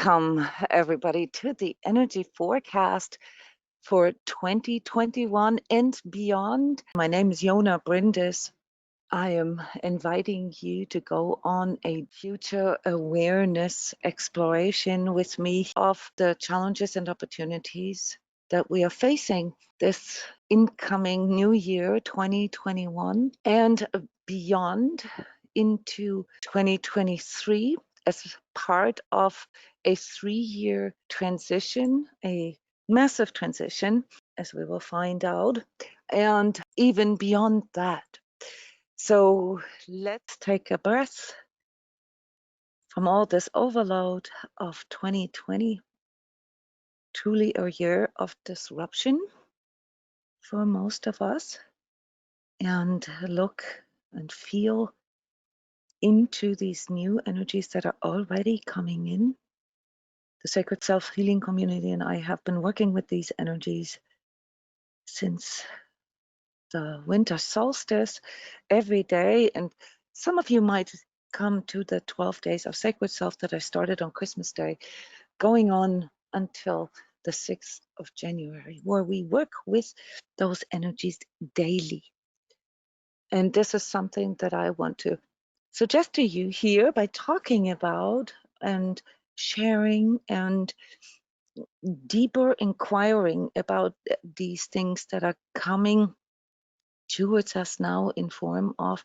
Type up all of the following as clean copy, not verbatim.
Welcome, everybody, to the energy forecast for 2021 and beyond. My name is Jona Bryndis. I am inviting you to go on a future awareness exploration with me of the challenges and opportunities that we are facing this incoming new year, 2021, and beyond into 2023 as part of a 3-year transition, a massive transition, as we will find out, and even beyond that. So let's take a breath from all this overload of 2020, truly a year of disruption for most of us, and look and feel into these new energies that are already coming in. The Sacred Self Healing Community and I have been working with these energies since the winter solstice every day, and some of you might come to the 12 days of Sacred Self that I started on Christmas Day, going on until the 6th of January, where we work with those energies daily. And this is something that I want to suggest to you here by talking about and sharing and deeper inquiring about these things that are coming towards us now in form of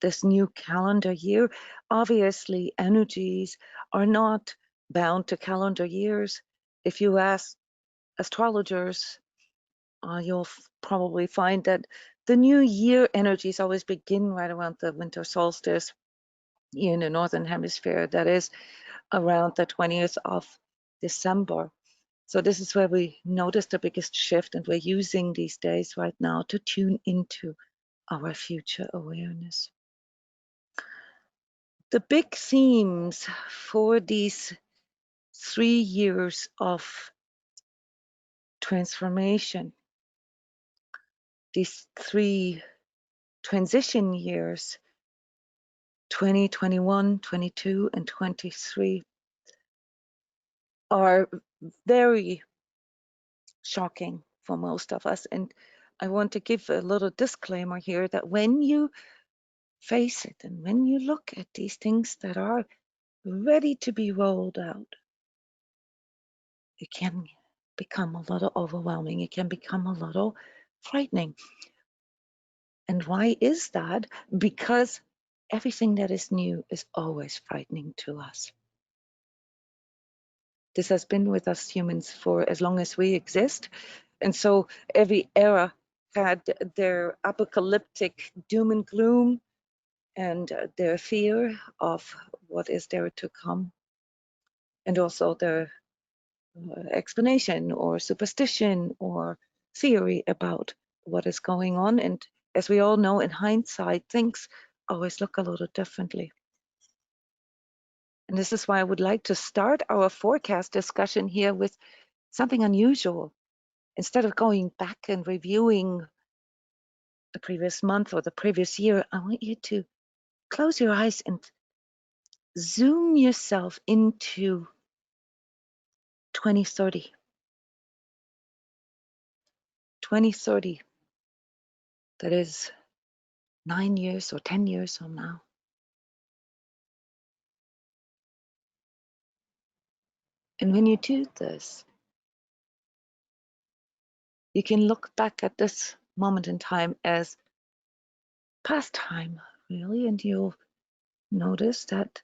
this new calendar year. Obviously, energies are not bound to calendar years. If you ask astrologers, you'll probably find that the new year energies always begin right around the winter solstice in the northern hemisphere. That is around the 20th of December. So this is where we notice the biggest shift, and we're using these days right now to tune into our future awareness. The big themes for these 3 years of transformation, these 3 transition years, 2021, 22, and 23, are very shocking for most of us. And I want to give a little disclaimer here that when you face it and when you look at these things that are ready to be rolled out, it can become a little overwhelming. It can become a little frightening. And why is that? Because everything that is new is always frightening to us. This has been with us humans for as long as we exist. And so every era had their apocalyptic doom and gloom and their fear of what is there to come, and also their explanation or superstition or theory about what is going on. And as we all know, in hindsight, things always look a little differently. And this is why I would like to start our forecast discussion here with something unusual. Instead of going back and reviewing the previous month or the previous year, I want you to close your eyes and zoom yourself into 2030. 2030, that is 9 years or 10 years from now. And when you do this, you can look back at this moment in time as past time, really, and you'll notice that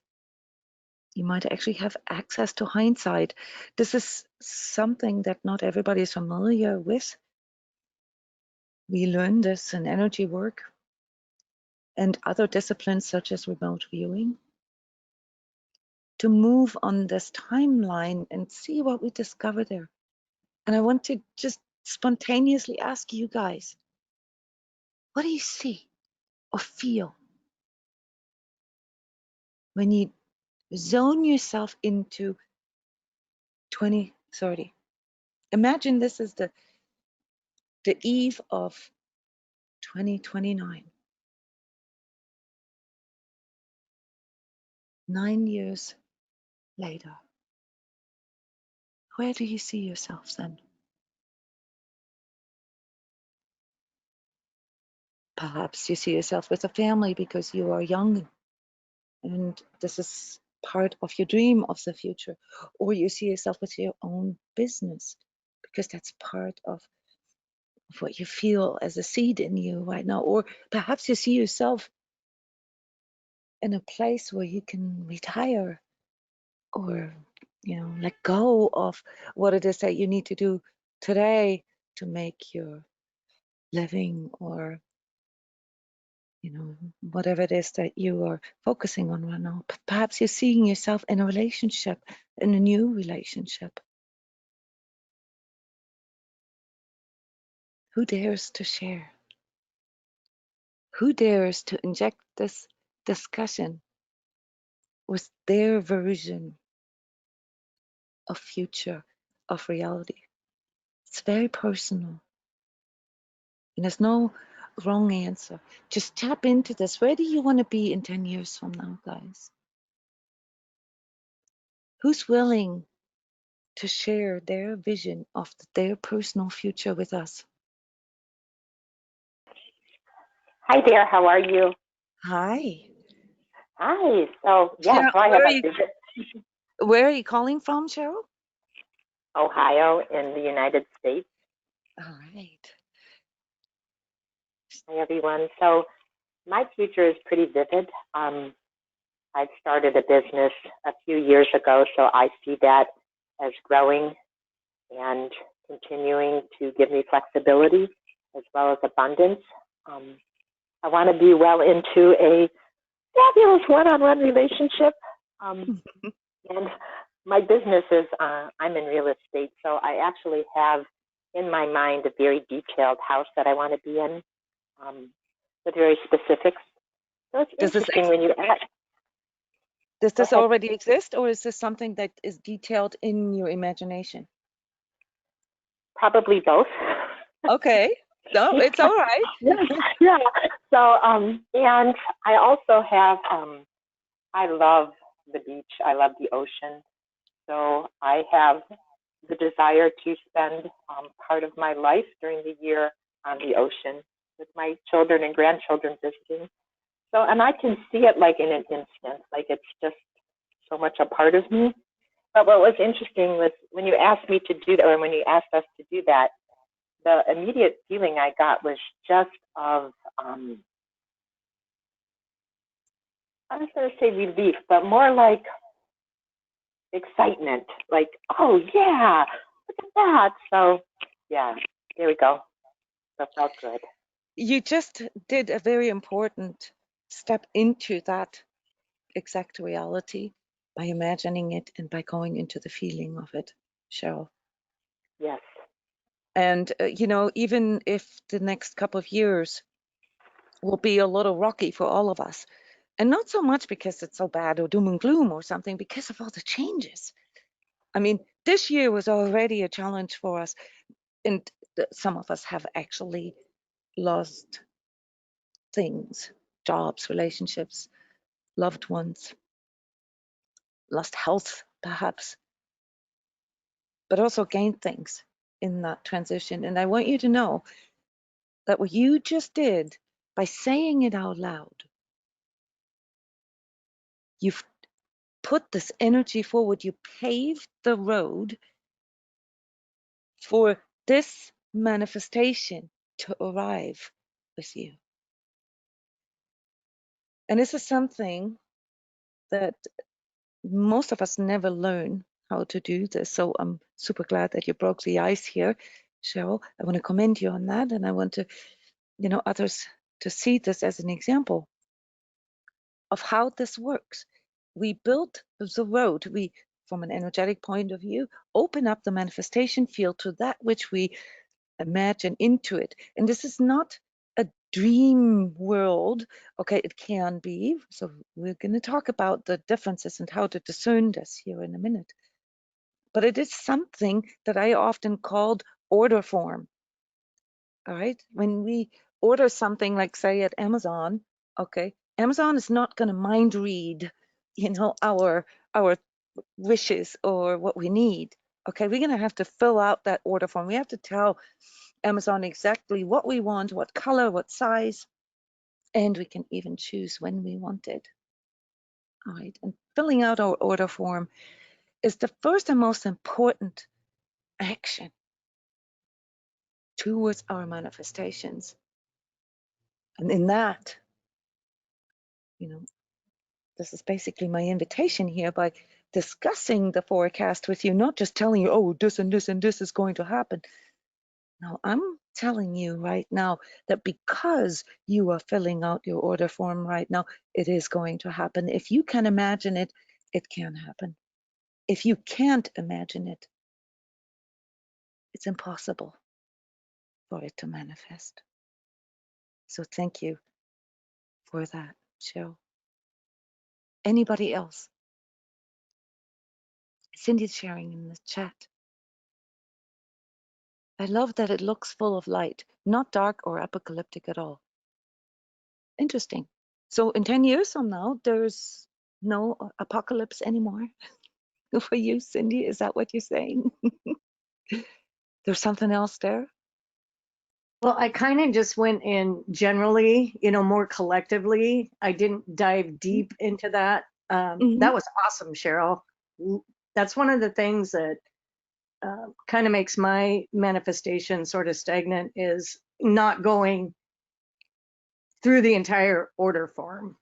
you might actually have access to hindsight. This is something that not everybody is familiar with. We learn this in energy work and other disciplines such as remote viewing, to move on this timeline and see what we discover there. And I want to just spontaneously ask you guys, what do you see or feel when you zone yourself into 2030? Imagine this is the eve of 2029. 9 years later. where do you see yourself then? Perhaps you see yourself with a family because you are young and this is part of your dream of the future. Or you see yourself with your own business because that's part of what you feel as a seed in you right now. Or perhaps you see yourself in a place where you can retire or, let go of what it is that you need to do today to make your living, or whatever it is that you are focusing on right now. Perhaps you're seeing yourself in a relationship, in a new relationship. Who dares to share? Who dares to inject this discussion with their version of future, of reality? It's very personal. And there's no wrong answer. Just tap into this. Where do you want to be in 10 years from now, guys? Who's willing to share their vision of their personal future with us? Hi there, how are you? Hi. Hi, so yeah, Cheryl, so I have a visit. Where are you calling from, Cheryl? Ohio in the United States. All right. Hi everyone. So my future is pretty vivid. I started a business a few years ago, so I see that as growing and continuing to give me flexibility as well as abundance. I want to be well into a fabulous one-on-one relationship. And my business is, I'm in real estate, so I actually have in my mind a very detailed house that I want to be in with very specifics. So it's interesting when you ask. Does this already exist, or is this something that is detailed in your imagination? Probably both. Okay. No, it's all right. Yeah. So, and I also have, I love the beach. I love the ocean. So I have the desire to spend part of my life during the year on the ocean with my children and grandchildren visiting. So, and I can see it like in an instant, like it's just so much a part of me. But what was interesting was when you asked me to do that, or when you asked us to do that, the immediate feeling I got was just of, I was going to say relief, but more like excitement, like, oh yeah, look at that. So yeah, there we go. So it felt good. You just did a very important step into that exact reality by imagining it and by going into the feeling of it, Cheryl. Yes. And, even if the next couple of years will be a little rocky for all of us, and not so much because it's so bad or doom and gloom or something, because of all the changes. I mean, this year was already a challenge for us, and some of us have actually lost things, jobs, relationships, loved ones, lost health, perhaps, but also gained things in that transition. And I want you to know that what you just did by saying it out loud, you've put this energy forward, you paved the road for this manifestation to arrive with you. And this is something that most of us never learn how to do this. So I'm super glad that you broke the ice here, Cheryl. I want to commend you on that. And I want to, others to see this as an example of how this works. We built the road. We, from an energetic point of view, open up the manifestation field to that which we imagine into it. And this is not a dream world. Okay, it can be. So we're going to talk about the differences and how to discern this here in a minute. But it is something that I often called order form. All right, when we order something like, say, at Amazon, okay, Amazon is not going to mind read, our wishes or what we need. Okay, we're going to have to fill out that order form. We have to tell Amazon exactly what we want, what color, what size, and we can even choose when we want it. All right, and filling out our order form is the first and most important action towards our manifestations. And in that, this is basically my invitation here by discussing the forecast with you, not just telling you, oh, this and this and this is going to happen. Now, I'm telling you right now that because you are filling out your order form right now, it is going to happen. If you can imagine it, it can happen. If you can't imagine it, it's impossible for it to manifest. So thank you for that, Cheryl. Anybody else? Cindy's sharing in the chat. I love that it looks full of light, not dark or apocalyptic at all. Interesting. So in 10 years from now, there's no apocalypse anymore for you, Cindy? Is that what you're saying? There's something else there? Well, I kind of just went in generally, more collectively. I didn't dive deep into that. That was awesome, Cheryl. That's one of the things that kind of makes my manifestation sort of stagnant, is not going through the entire order form.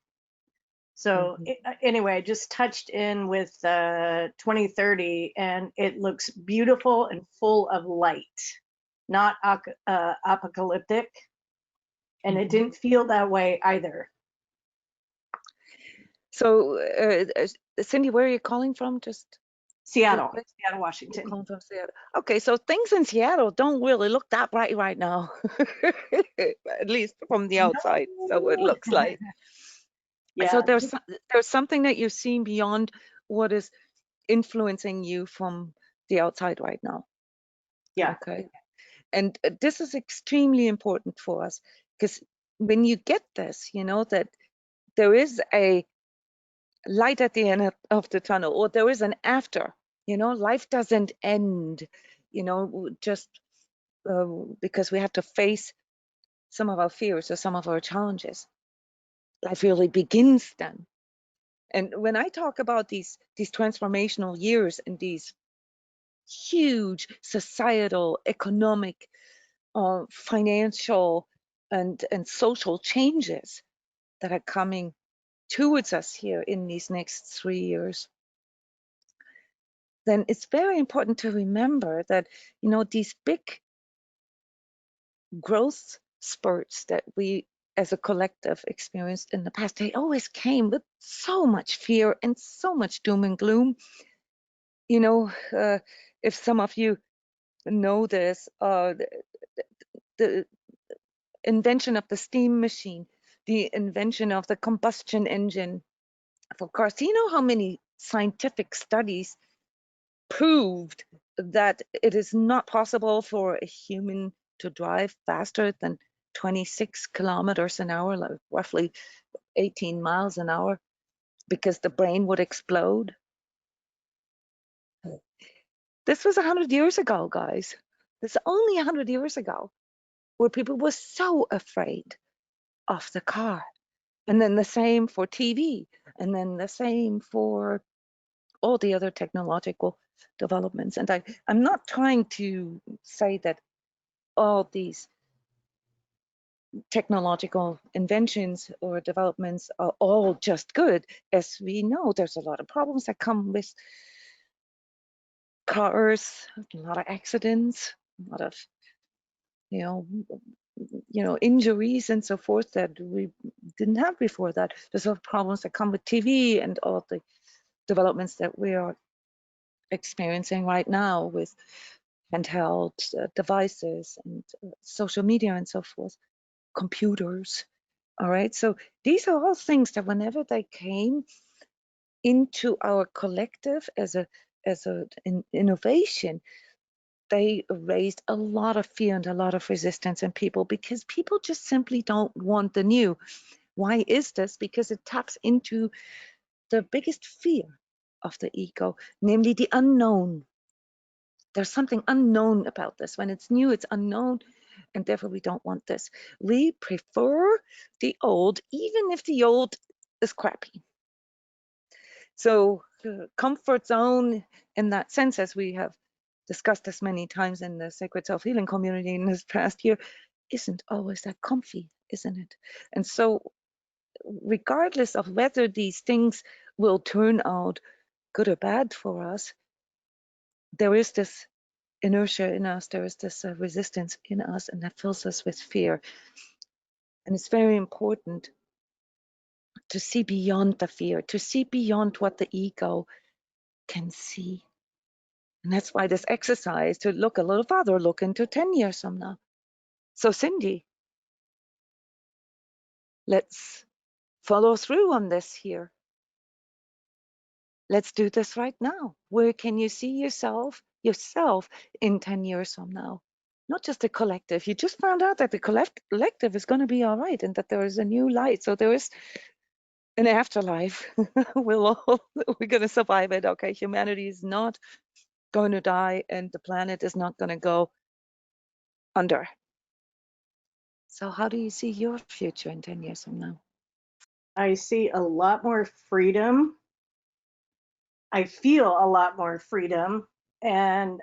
So anyway, I just touched in with 2030, and it looks beautiful and full of light, not apocalyptic. And it didn't feel that way either. So, Cindy, where are you calling from? Just Seattle, Washington. Calling from Seattle. Okay, so things in Seattle don't really look that bright right now, at least from the outside. No. So it looks like. Yeah. So there's something that you're seeing beyond what is influencing you from the outside right now. Yeah. Okay. And this is extremely important for us, because when you get this, that there is a light at the end of the tunnel, or there is an after. Life doesn't end, just because we have to face some of our fears or some of our challenges. Life really begins then. And when I talk about these transformational years and these huge societal, economic, financial, and social changes that are coming towards us here in these next 3 years, then it's very important to remember that, these big growth spurts that we as a collective experienced in the past, they always came with so much fear and so much doom and gloom. If some of you know this, the invention of the steam machine, the invention of the combustion engine for cars. Do you know how many scientific studies proved that it is not possible for a human to drive faster than 26 kilometers an hour, like roughly 18 miles an hour, because the brain would explode? This was 100 years ago, guys. This is only 100 years ago, where people were so afraid of the car. And then the same for TV, and then the same for all the other technological developments. And I'm not trying to say that all these technological inventions or developments are all just good. As we know, there's a lot of problems that come with cars, a lot of accidents, a lot of injuries and so forth that we didn't have before that. There's a lot of problems that come with TV and all the developments that we are experiencing right now with handheld devices and social media and so forth, computers. All right, so these are all things that whenever they came into our collective as an innovation, they raised a lot of fear and a lot of resistance in people, because people just simply don't want the new. Why is this? Because it taps into the biggest fear of the ego, namely the unknown. There's something unknown about this. When it's new, it's unknown, and therefore we don't want this. We prefer the old, even if the old is crappy. So comfort zone in that sense, as we have discussed this many times in the Sacred Self-Healing community in this past year, isn't always that comfy, isn't it? And so regardless of whether these things will turn out good or bad for us, there is this inertia in us, there is this resistance in us, and that fills us with fear. And it's very important to see beyond the fear, to see beyond what the ego can see. And that's why this exercise, to look a little farther, look into 10 years from now. So Cindy, let's follow through on this here. Let's do this right now. Where can you see yourself in 10 years from now? Not just the collective. You just found out that the collective is going to be all right and that there is a new light. So there is an afterlife. We're going to survive it. Okay, humanity is not going to die and the planet is not going to go under. So how do you see your future in 10 years from now? I see a lot more freedom. I feel a lot more freedom. And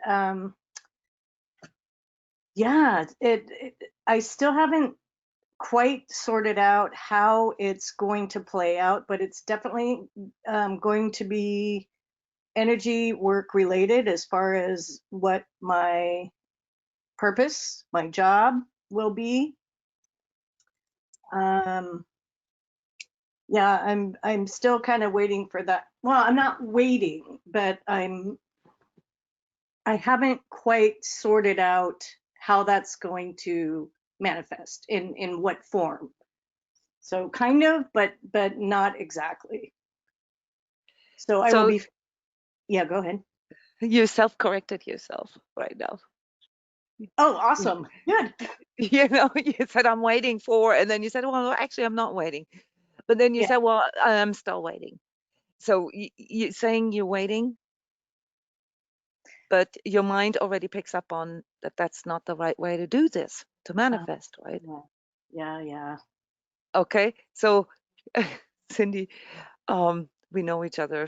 yeah, I still haven't quite sorted out how it's going to play out, but it's definitely going to be energy work related as far as what my purpose, my job will be. Yeah, I'm still kind of waiting for that. Well, I'm not waiting, but I haven't quite sorted out how that's going to manifest in what form. So kind of, but not exactly. So I will be. Yeah, go ahead. You self-corrected yourself right now. Oh, awesome. Good. You know, you said I'm waiting for, and then you said, well, actually, I'm not waiting. But then you Yeah. said, well, I'm still waiting. So you saying you're waiting, but your mind already picks up on that that's not the right way to do this, to manifest, right? Yeah. Okay. So Cindy, we know each other.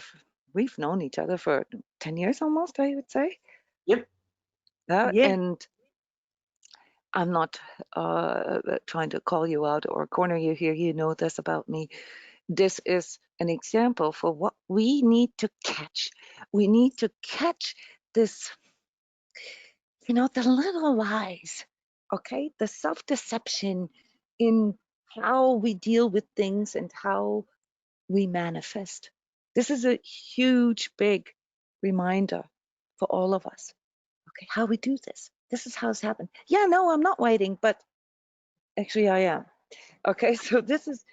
We've known each other for 10 years almost, I would say. Yep. Yeah. Yep. And I'm not trying to call you out or corner you here. You know this about me. This is an example for what we need to catch. We need to catch this, the little lies, okay? The self-deception in how we deal with things and how we manifest. This is a huge, big reminder for all of us. Okay, how we do this. This is how it's happened. Yeah, no, I'm not waiting, but actually I am. Okay, so this is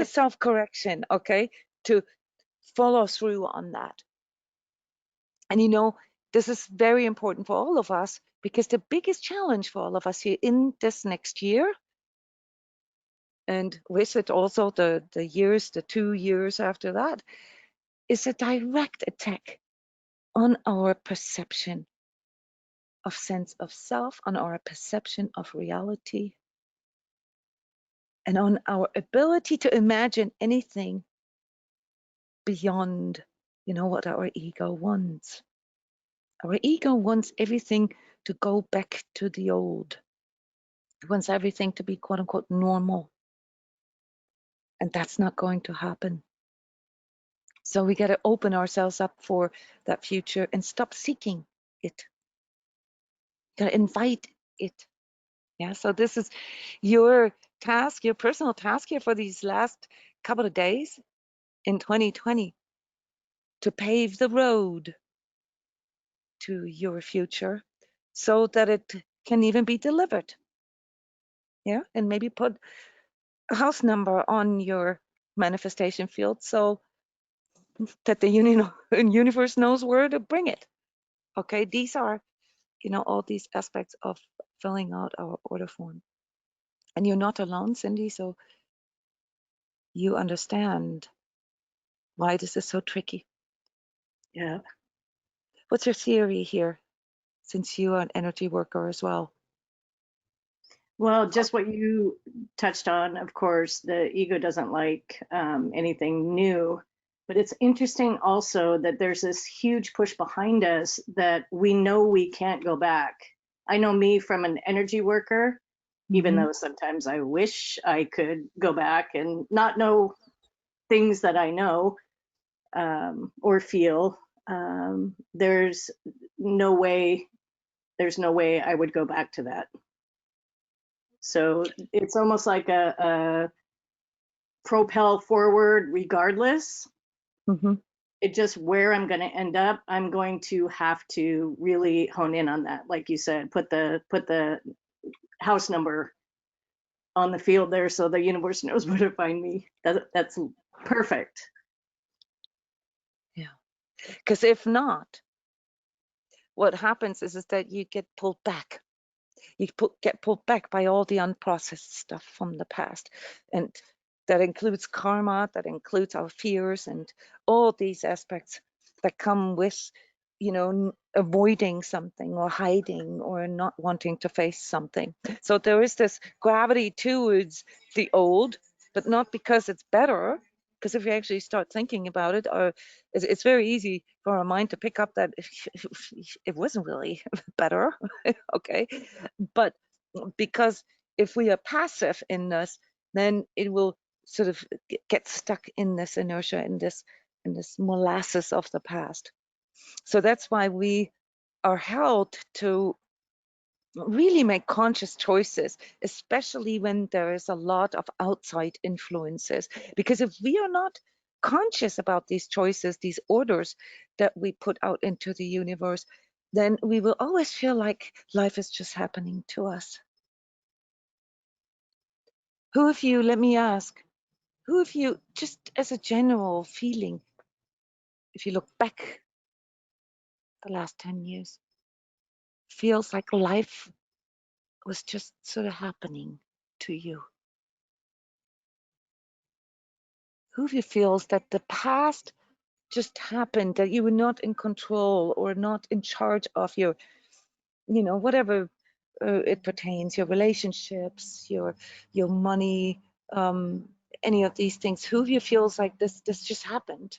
self-correction, okay, to follow through on that. And this is very important for all of us because the biggest challenge for all of us here in this next year, and with it also the 2 years after that, is a direct attack on our perception of sense of self, on our perception of reality, and on our ability to imagine anything beyond, what our ego wants. Our ego wants everything to go back to the old. It wants everything to be quote unquote normal. And that's not going to happen. So we got to open ourselves up for that future and stop seeking it. Got to invite it. Yeah. So this is your task, your personal task here for these last couple of days in 2020 to pave the road to your future so that it can even be delivered. Yeah. And maybe put a house number on your manifestation field so that the universe knows where to bring it. Okay, these are, all these aspects of filling out our order form. And you're not alone, Cindy, so you understand why this is so tricky. Yeah. What's your theory here, since you are an energy worker as well? Well, just what you touched on, of course, the ego doesn't like anything new. But it's interesting also that there's this huge push behind us that we know we can't go back. I know me from an energy worker, even though sometimes I wish I could go back and not know things that I know or feel. There's no way I would go back to that. So it's almost like a propel forward regardless. It just where I'm going to end up, I'm going to have to really hone in on that. Like you said, put the house number on the field there so the universe knows where to find me. That's perfect. Yeah. Because if not, what happens is that you get pulled back. You get pulled back by all the unprocessed stuff from the past. And that includes karma, that includes our fears and all these aspects that come with, you know, avoiding something or hiding or not wanting to face something. So there is this gravity towards the old, but not because it's better. Because if you actually start thinking about it, or it's very easy for our mind to pick up that it wasn't really better, okay? But because if we are passive in this, then it will sort of get stuck in this inertia, in this molasses of the past. So that's why we are held to really make conscious choices, especially when there is a lot of outside influences. Because if we are not conscious about these choices, these orders that we put out into the universe, then we will always feel like life is just happening to us. Who of you, let me ask, who of you, just as a general feeling, if you look back the last 10 years, feels like life was just sort of happening to you? Who of you feels that the past just happened, that you were not in control or not in charge of your, you know, whatever it pertains, your relationships, your money, any of these things? Who of you feels like this just happened?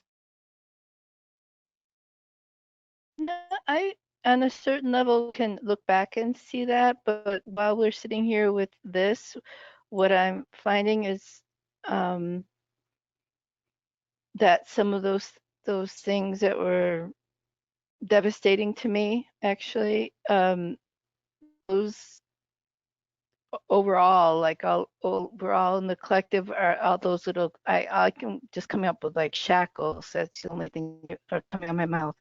I, on a certain level, can look back and see that, but while we're sitting here with this, what I'm finding is that some of those things that were devastating to me, actually, those overall, like overall in the collective, are all those little, I can just come up with like shackles. That's the only thing that are coming out of my mouth,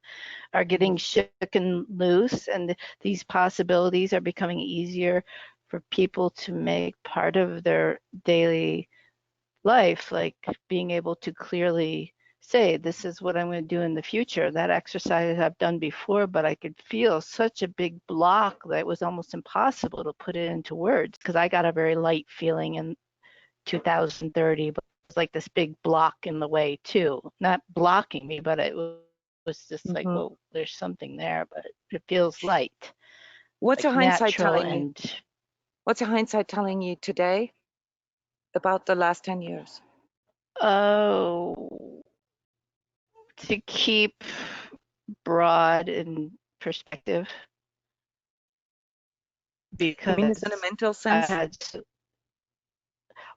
are getting shook and loose, and these possibilities are becoming easier for people to make part of their daily life, like being able to clearly say, this is what I'm going to do in the future. That exercise I've done before, but I could feel such a big block that it was almost impossible to put it into words, because I got a very light feeling in 2030, but it was like this big block in the way too. Not blocking me, but it was just like, well, there's something there, but it feels light. What's like your hindsight natural telling you? and What's your hindsight telling you today about the last 10 years? oh, to keep broad in perspective, You mean because this in a mental I sense? had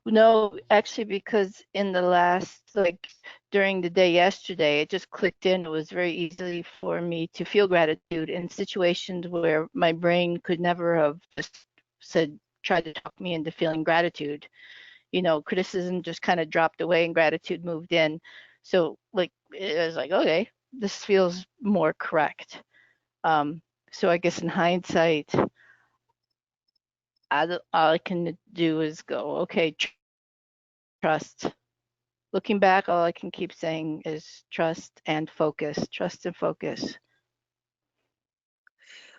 no, actually, because in the last, like during the day yesterday, it just clicked in. It was very easy for me to feel gratitude in situations where my brain could never have just tried to talk me into feeling gratitude. You know, criticism just kind of dropped away and gratitude moved in. So like, it was like, okay, this feels more correct. So I guess in hindsight, all I can do is go, okay, trust. Looking back, all I can keep saying is trust and focus, trust and focus.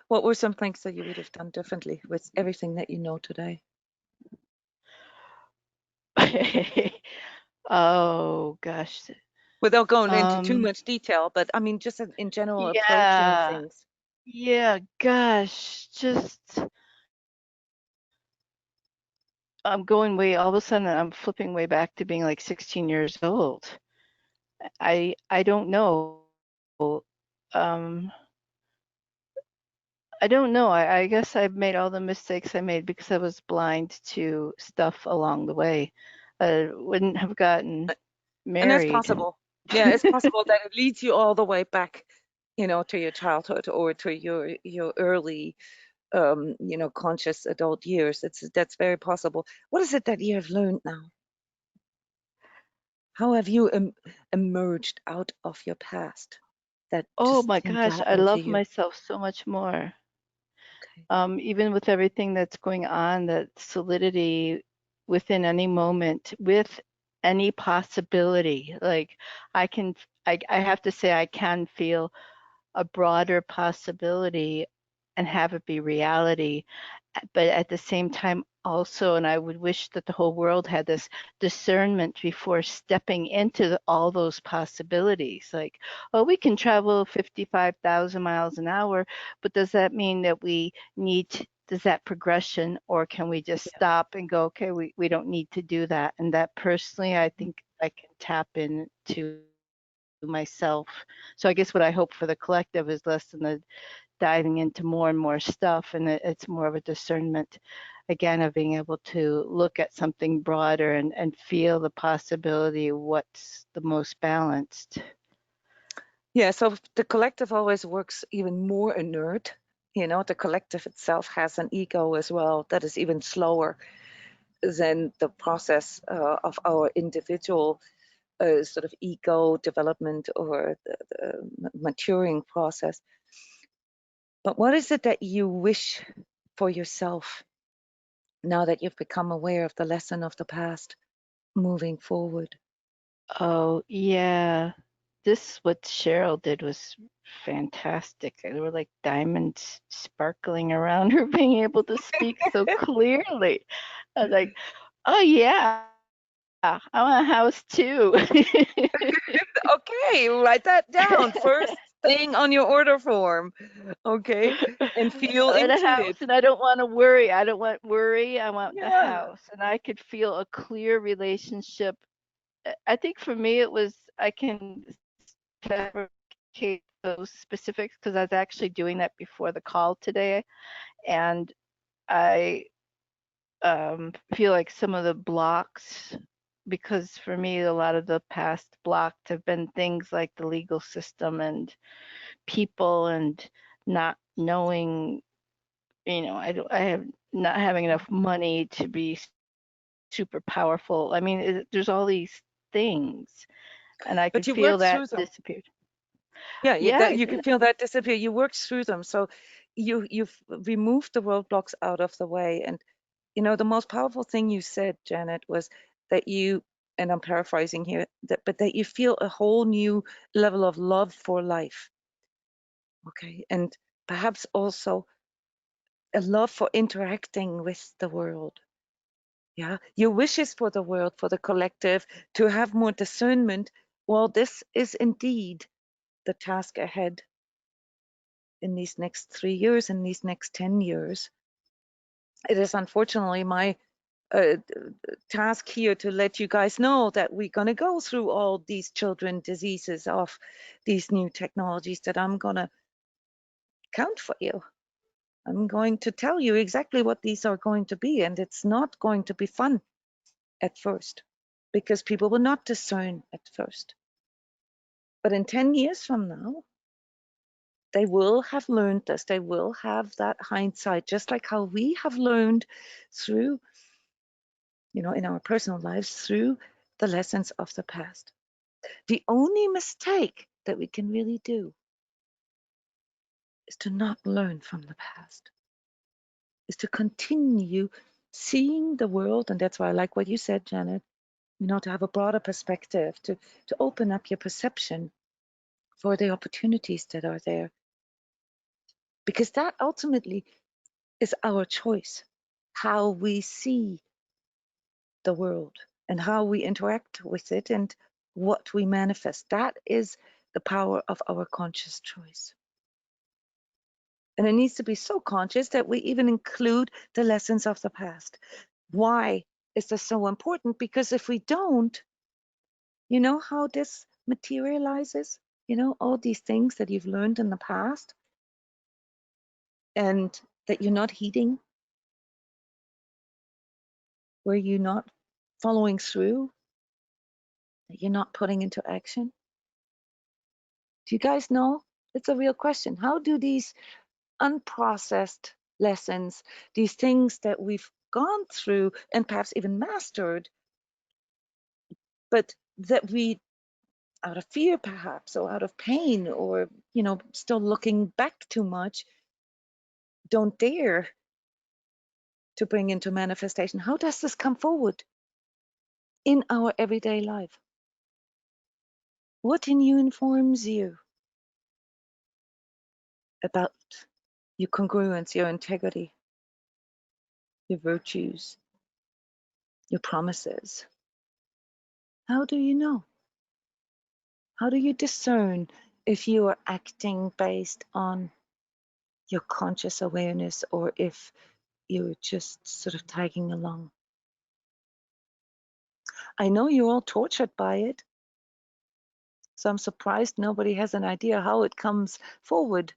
What were some things that you would have done differently with everything that you know today? Oh gosh. Without going into too much detail, but I mean, just in general, approaching Yeah. things. Yeah, gosh, just I'm going way, all of a sudden I'm flipping way back to being like 16 years old. I don't know. Um, I don't know. I guess I've made all the mistakes I made because I was blind to stuff along the way. I wouldn't have gotten And it's married. possible. Yeah, it's possible that it leads you all the way back, to your childhood or to your early, conscious adult years. That's very possible. What is it that you have learned now? How have you emerged out of your past that Oh just my came gosh, flat I over love you? myself so much more. Okay. Even with everything that's going on, that solidity within any moment, with any possibility. Like I can, I have to say, I can feel a broader possibility and have it be reality. But at the same time, also, and I would wish that the whole world had this discernment before stepping into all those possibilities. Like, oh, we can travel 55,000 miles an hour, but does that mean that we need to, does that progression, or can we just Yeah. stop and go, okay, we don't need to do that? And that personally, I think I can tap into myself. So I guess what I hope for the collective is less than the diving into more and more stuff, and it's more of a discernment again of being able to look at something broader and feel the possibility of what's the most balanced. Yeah, so the collective always works even more inert. The collective itself has an ego as well that is even slower than the process of our individual sort of ego development or the maturing process. But what is it that you wish for yourself now that you've become aware of the lesson of the past moving forward? Oh yeah, this what Cheryl did was fantastic. There were like diamonds sparkling around her being able to speak so clearly. I was like, oh yeah, I want a house too. Okay, write that down. First thing on your order form. Okay, and feel In a into house, it. and I don't want to worry. I don't want worry. I want the Yeah. house, and I could feel a clear relationship. I think for me, it was I can fabricate those specifics because I was actually doing that before the call today, and I feel like some of the blocks, because for me, a lot of the past blocks have been things like the legal system and people and not knowing, I have not having enough money to be super powerful. I mean, there's all these things, and I But could you feel worked that through them. disappeared. Yeah, Yeah, that I you can did. feel that disappear. You worked through them, so you've removed the roadblocks out of the way. And the most powerful thing you said, Janet, was that you, and I'm paraphrasing here, but that you feel a whole new level of love for life. Okay, and perhaps also a love for interacting with the world. Yeah, your wishes for the world, for the collective, to have more discernment. Well, this is indeed the task ahead in these next 3 years, in these next 10 years. It is unfortunately my task here to let you guys know that we're going to go through all these children diseases of these new technologies that I'm going to count for you. I'm going to tell you exactly what these are going to be, and it's not going to be fun at first because people will not discern at first. But in 10 years from now, they will have learned this. They will have that hindsight, just like how we have learned through, in our personal lives, through the lessons of the past. The only mistake that we can really do is to not learn from the past, is to continue seeing the world. And that's why I like what you said, Janet, to have a broader perspective, to open up your perception for the opportunities that are there. Because that ultimately is our choice, how we see the world and how we interact with it and what we manifest. That is the power of our conscious choice. And it needs to be so conscious that we even include the lessons of the past. Why is this so important? Because if we don't, you know how this materializes? You know, all these things that you've learned in the past and that you're not heeding, where you're not following through, that you're not putting into action. Do you guys know? It's a real question. How do these unprocessed lessons, these things that we've gone through and perhaps even mastered, but that we, out of fear perhaps, or out of pain, or, you know, still looking back too much, don't dare to bring into manifestation? How does this come forward in our everyday life? What in you informs you about your congruence, your integrity, your virtues, your promises? How do you know? How do you discern if you are acting based on your conscious awareness or if you're just sort of tagging along? I know you're all tortured by it, so I'm surprised nobody has an idea how it comes forward.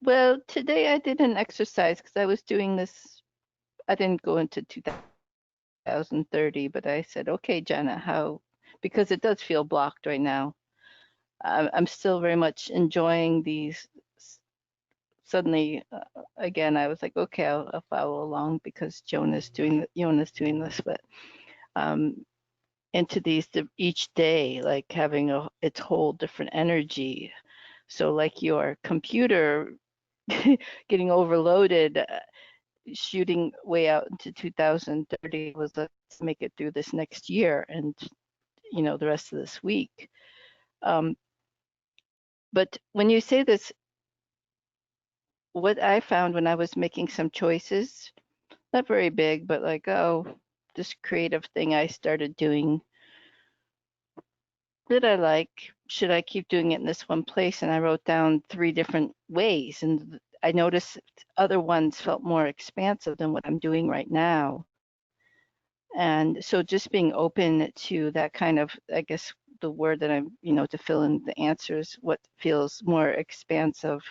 Well, today I did an exercise because I was doing this. I didn't go into 2030, but I said, okay, Jona, how, because it does feel blocked right now. I'm still very much enjoying these. Suddenly, again, I was like, okay, I'll follow along because Jona's doing this, but into these each day, like having its whole different energy. So like your computer getting overloaded, shooting way out into 2030 was, let's make it through this next year and, you know, the rest of this week. But when you say this, what I found when I was making some choices, not very big, but like, oh, this creative thing I started doing, did I like, should I keep doing it in this one place? And I wrote down 3 different ways, and I noticed other ones felt more expansive than what I'm doing right now. And so just being open to that kind of, I guess the word that I'm, you know, to fill in the answers, what feels more expansive,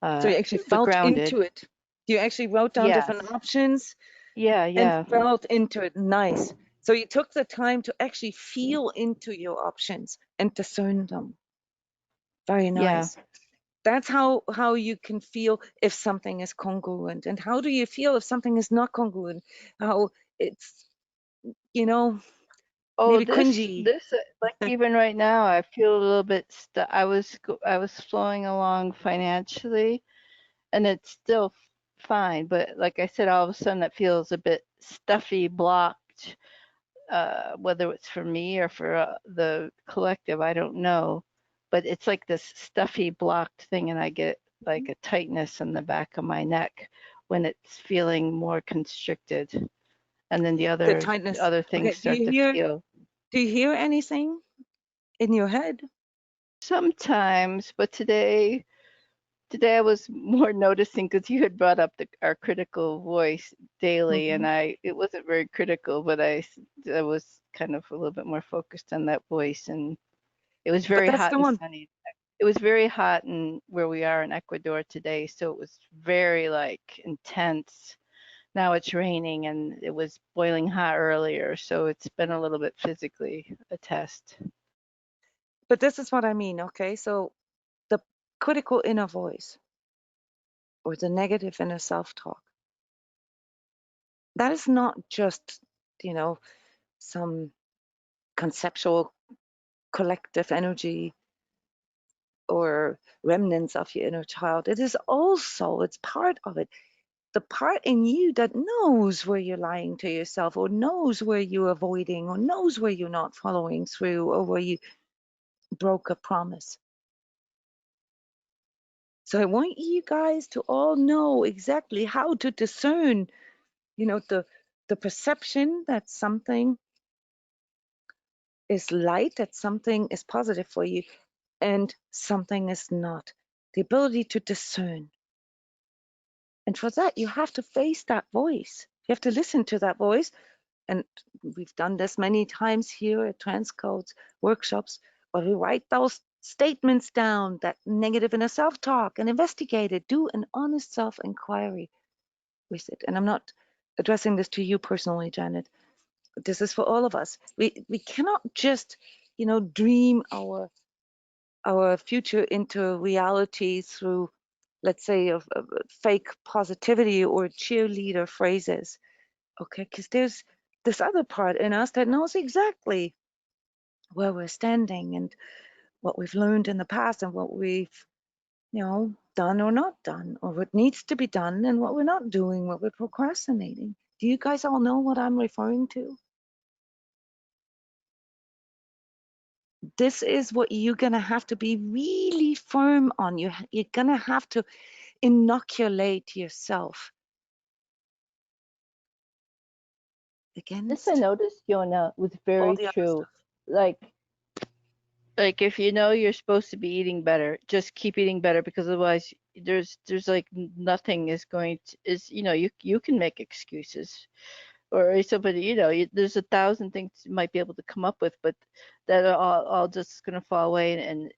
So you actually but felt grounded. into it. You actually wrote down Yes. different options Yeah, and yeah. felt into it. Nice. So you took the time to actually feel into your options and discern them. Very Yeah. nice. That's how you can feel if something is congruent. And how do you feel if something is not congruent? How it's, you know, Oh, maybe cringy. like even right now, I feel a little bit stuck. I was flowing along financially, and it's still fine. But like I said, all of a sudden it feels a bit stuffy, blocked. Whether it's for me or for the collective, I don't know. But it's like this stuffy, blocked thing, and I get like a tightness in the back of my neck when it's feeling more constricted. And then the The other tightness. things Okay, start to feel. do you hear anything in your head? Sometimes, but today I was more noticing because you had brought up our critical voice daily, and Mhm. it wasn't very critical, but I was kind of a little bit more focused on that voice, and it was But very that's hot the and one. sunny. It was very hot in where we are in Ecuador today, so it was very like intense. Now it's raining, and it was boiling hot earlier, so it's been a little bit physically a test. But this is what I mean, okay? So the critical inner voice or the negative inner self-talk, that is not just, you know, some conceptual collective energy or remnants of your inner child. It is also, it's part of it. The part in you that knows where you're lying to yourself or knows where you're avoiding or knows where you're not following through or where you broke a promise. So I want you guys to all know exactly how to discern, you know, the perception that something is light, that something is positive for you, and something is not. The ability to discern. And for that, you have to face that voice. You have to listen to that voice. And we've done this many times here at transCODES workshops, where we write those statements down, that negative inner self-talk, and investigate it. Do an honest self-inquiry with it. And I'm not addressing this to you personally, Janet. This is for all of us. We cannot just, dream our future into reality through, let's say, of fake positivity or cheerleader phrases. Okay, because there's this other part in us that knows exactly where we're standing and what we've learned in the past and what we've, done or not done, or what needs to be done and what we're not doing, what we're procrastinating. Do you guys all know what I'm referring to? This is what you're going to have to be really firm on. You're going to have to inoculate yourself against This I noticed, Jona, was all very the other true. stuff. Like if you know you're supposed to be eating better, just keep eating better, because otherwise there's like nothing is going to is you can make excuses, or somebody there's 1,000 things you might be able to come up with, but that are all just gonna fall away, and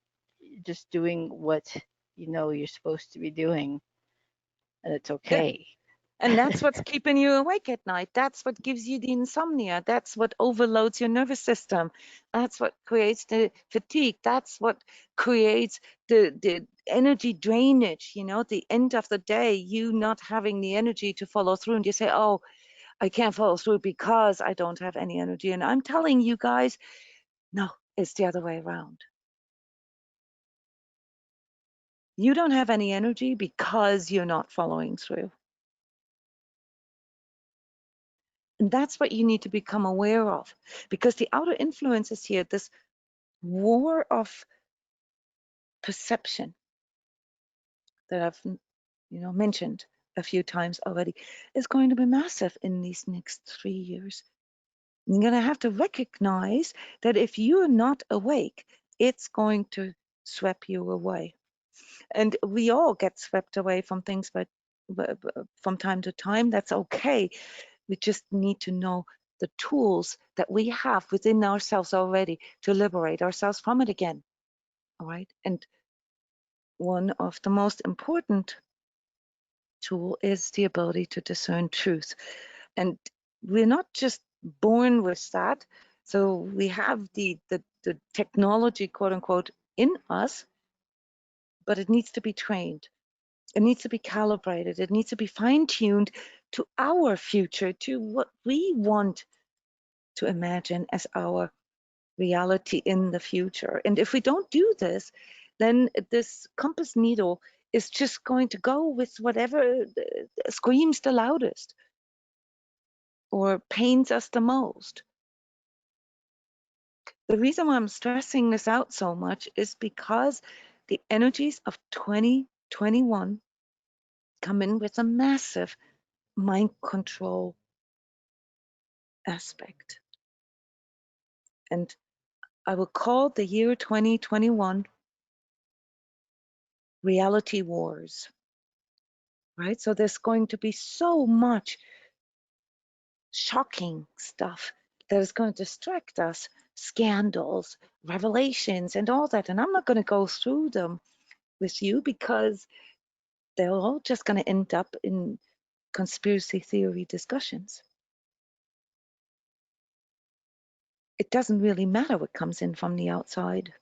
just doing what you're supposed to be doing, and it's okay. And that's what's keeping you awake at night. That's what gives you the insomnia. That's what overloads your nervous system. That's what creates the fatigue. That's what creates the energy drainage. The end of the day, you not having the energy to follow through, and you say, oh, I can't follow through because I don't have any energy. And I'm telling you guys, no, it's the other way around. You don't have any energy because you're not following through. And that's what you need to become aware of, because the outer influences here, this war of perception that I've mentioned a few times already, is going to be massive in these next 3 years. You're going to have to recognize that if you're not awake, it's going to sweep you away. And we all get swept away from things, but from time to time. That's okay. We just need to know the tools that we have within ourselves already to liberate ourselves from it again. All right. And one of the most important tool is the ability to discern truth. And we're not just born with that. So we have the technology, quote unquote, in us, but it needs to be trained. It needs to be calibrated. It needs to be fine-tuned to our future, to what we want to imagine as our reality in the future. And if we don't do this, then this compass needle is just going to go with whatever screams the loudest or pains us the most. The reason why I'm stressing this out so much is because the energies of 2021 come in with a massive mind control aspect. And I will call the year 2021 reality wars, right? So there's going to be so much shocking stuff that is going to distract us, scandals, revelations, and all that. And I'm not going to go through them with you because they're all just going to end up in conspiracy theory discussions. It doesn't really matter what comes in from the outside.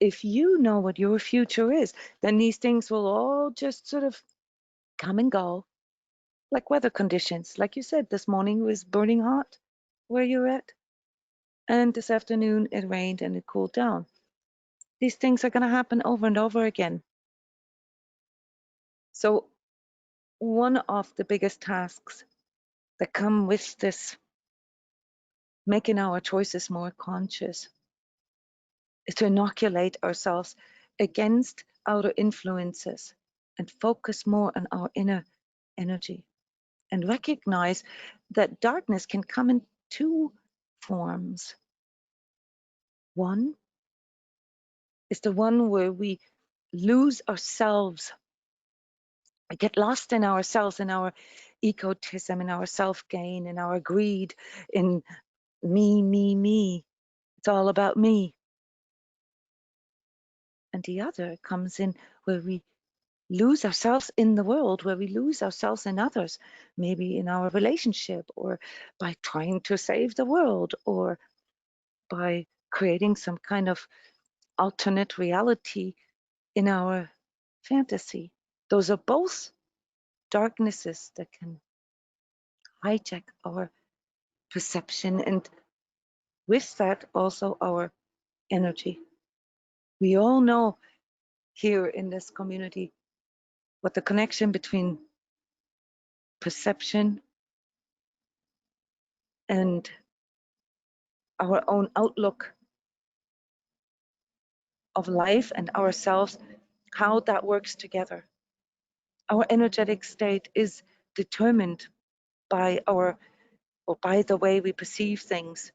If you know what your future is, then these things will all just sort of come and go, like weather conditions. Like you said, this morning was burning hot where you're at, and this afternoon it rained and it cooled down. These things are going to happen over and over again. So one of the biggest tasks that come with this, making our choices more conscious, is to inoculate ourselves against outer influences and focus more on our inner energy, and recognize that darkness can come in two forms. One is the one where we lose ourselves We get lost in ourselves, in our egotism, in our self-gain, in our greed, in me, me, me. It's all about me. And the other comes in where we lose ourselves in the world, where we lose ourselves in others, maybe in our relationship, or by trying to save the world, or by creating some kind of alternate reality in our fantasy. Those are both darknesses that can hijack our perception, and with that also our energy. We all know here in this community what the connection between perception and our own outlook of life and ourselves, how that works together. Our energetic state is determined by by the way we perceive things,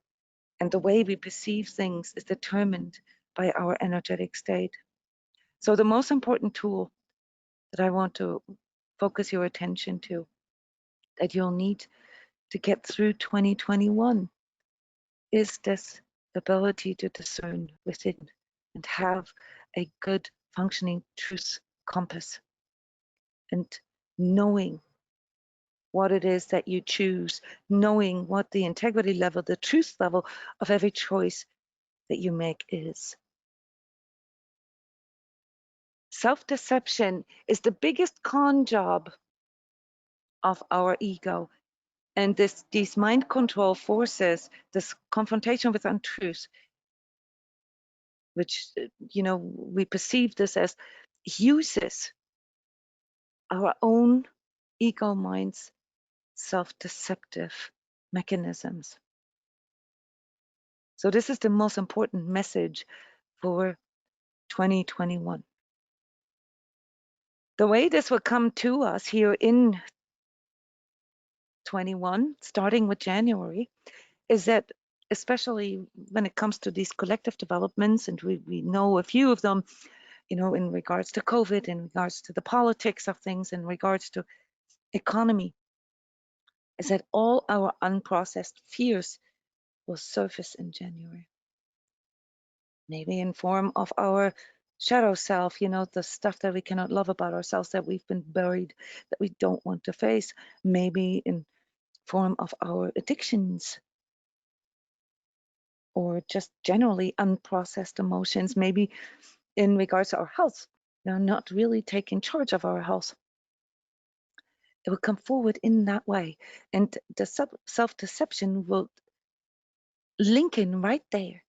and the way we perceive things is determined by our energetic state. So the most important tool that I want to focus your attention to, that you'll need to get through 2021, is this ability to discern within and have a good functioning truth compass, and knowing what it is that you choose, knowing what the integrity level, the truth level of every choice that you make is. Self-deception is the biggest con job of our ego. And these mind control forces, this confrontation with untruth, which, we perceive this as, uses our own ego mind's self-deceptive mechanisms. So this is the most important message for 2021. The way this will come to us here in 21, starting with January, is that, especially when it comes to these collective developments, and we know a few of them, in regards to COVID, in regards to the politics of things, in regards to economy, is that all our unprocessed fears will surface in January. Maybe in form of our shadow self, the stuff that we cannot love about ourselves, that we've been buried, that we don't want to face. Maybe in form of our addictions, or just generally unprocessed emotions. Maybe in regards to our health, not really taking charge of our health. It will come forward in that way, and the self-deception will link in right there,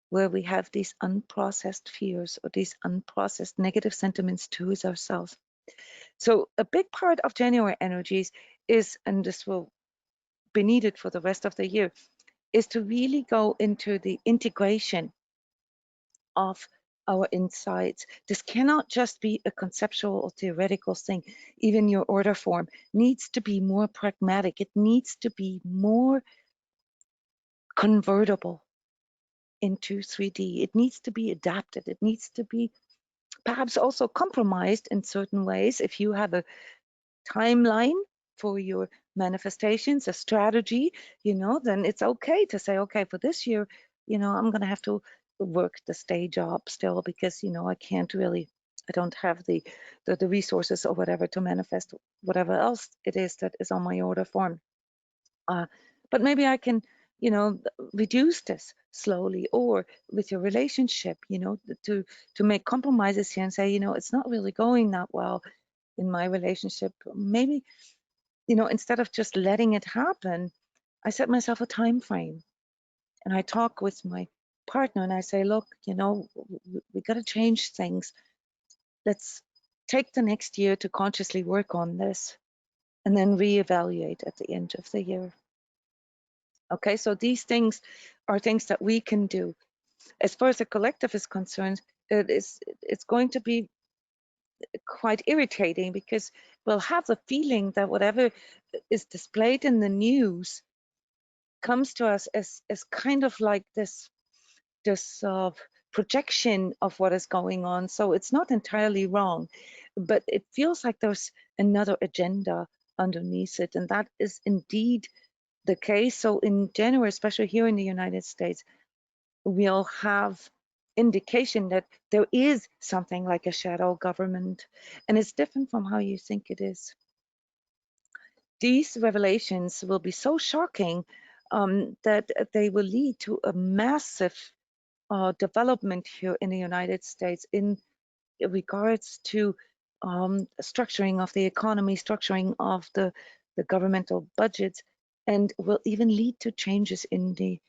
where we have these unprocessed fears or these unprocessed negative sentiments towards ourselves. So a big part of January energies is, and this will be needed for the rest of the year, is to really go into the integration of our insights. This cannot just be a conceptual or theoretical thing. Even your order form needs to be more pragmatic. It needs to be more convertible into 3D. It needs to be adapted. It needs to be perhaps also compromised in certain ways. If you have a timeline for your manifestations, a strategy, then it's okay to say, okay, for this year, I'm going to have to work the day job still, because, I don't have the resources or whatever to manifest whatever else it is that is on my order form. But maybe I can, reduce this slowly, or with your relationship, to make compromises here and say, it's not really going that well in my relationship. Maybe, instead of just letting it happen, I set myself a time frame, and I talk with my partner and I say, look, we got to change things. Let's take the next year to consciously work on this, and then reevaluate at the end of the year. Okay, so these things are things that we can do. As far as the collective is concerned, it's going to be quite irritating, because we'll have the feeling that whatever is displayed in the news comes to us as kind of like this projection of what is going on. So it's not entirely wrong, but it feels like there's another agenda underneath it. And that is indeed the case. So in January, especially here in the United States, we'll have indication that there is something like a shadow government, and it's different from how you think it is. These revelations will be so shocking that they will lead to a massive development here in the United States in regards to structuring of the economy, structuring of the governmental budgets, and will even lead to changes in the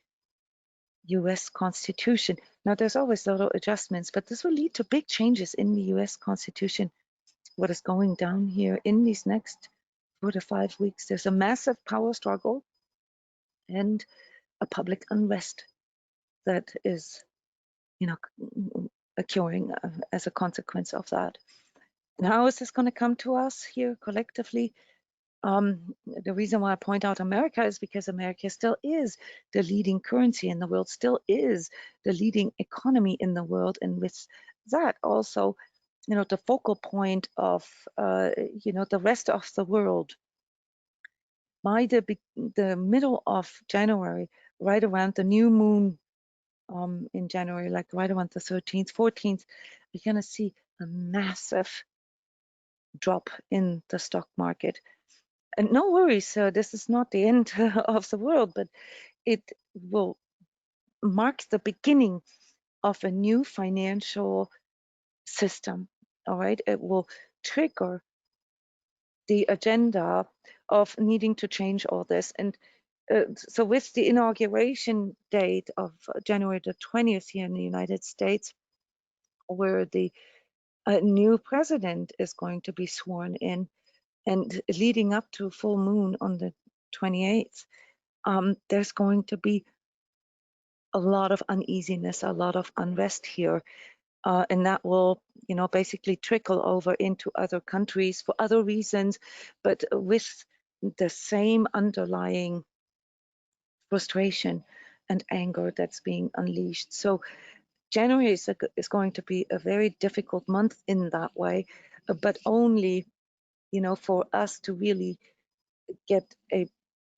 US Constitution. Now, there's always little adjustments, but this will lead to big changes in the US Constitution. What is going down here in these next 4 to 5 weeks? There's a massive power struggle and a public unrest that is, occurring as a consequence of that. And how is this going to come to us here collectively? The reason why I point out America is because America still is the leading currency in the world, still is the leading economy in the world, and with that also, the focal point of, the rest of the world. By the middle of January, right around the new moon in January, like right around the 13th, 14th, we're going to see a massive drop in the stock market. And no worries, this is not the end of the world, but it will mark the beginning of a new financial system. All right, it will trigger the agenda of needing to change all this. And so with the inauguration date of January the 20th here in the United States, where the new president is going to be sworn in, and leading up to full moon on the 28th, there's going to be a lot of uneasiness, a lot of unrest here. And that will, basically trickle over into other countries for other reasons, but with the same underlying frustration and anger that's being unleashed. So January is going to be a very difficult month in that way, but only, for us to really get a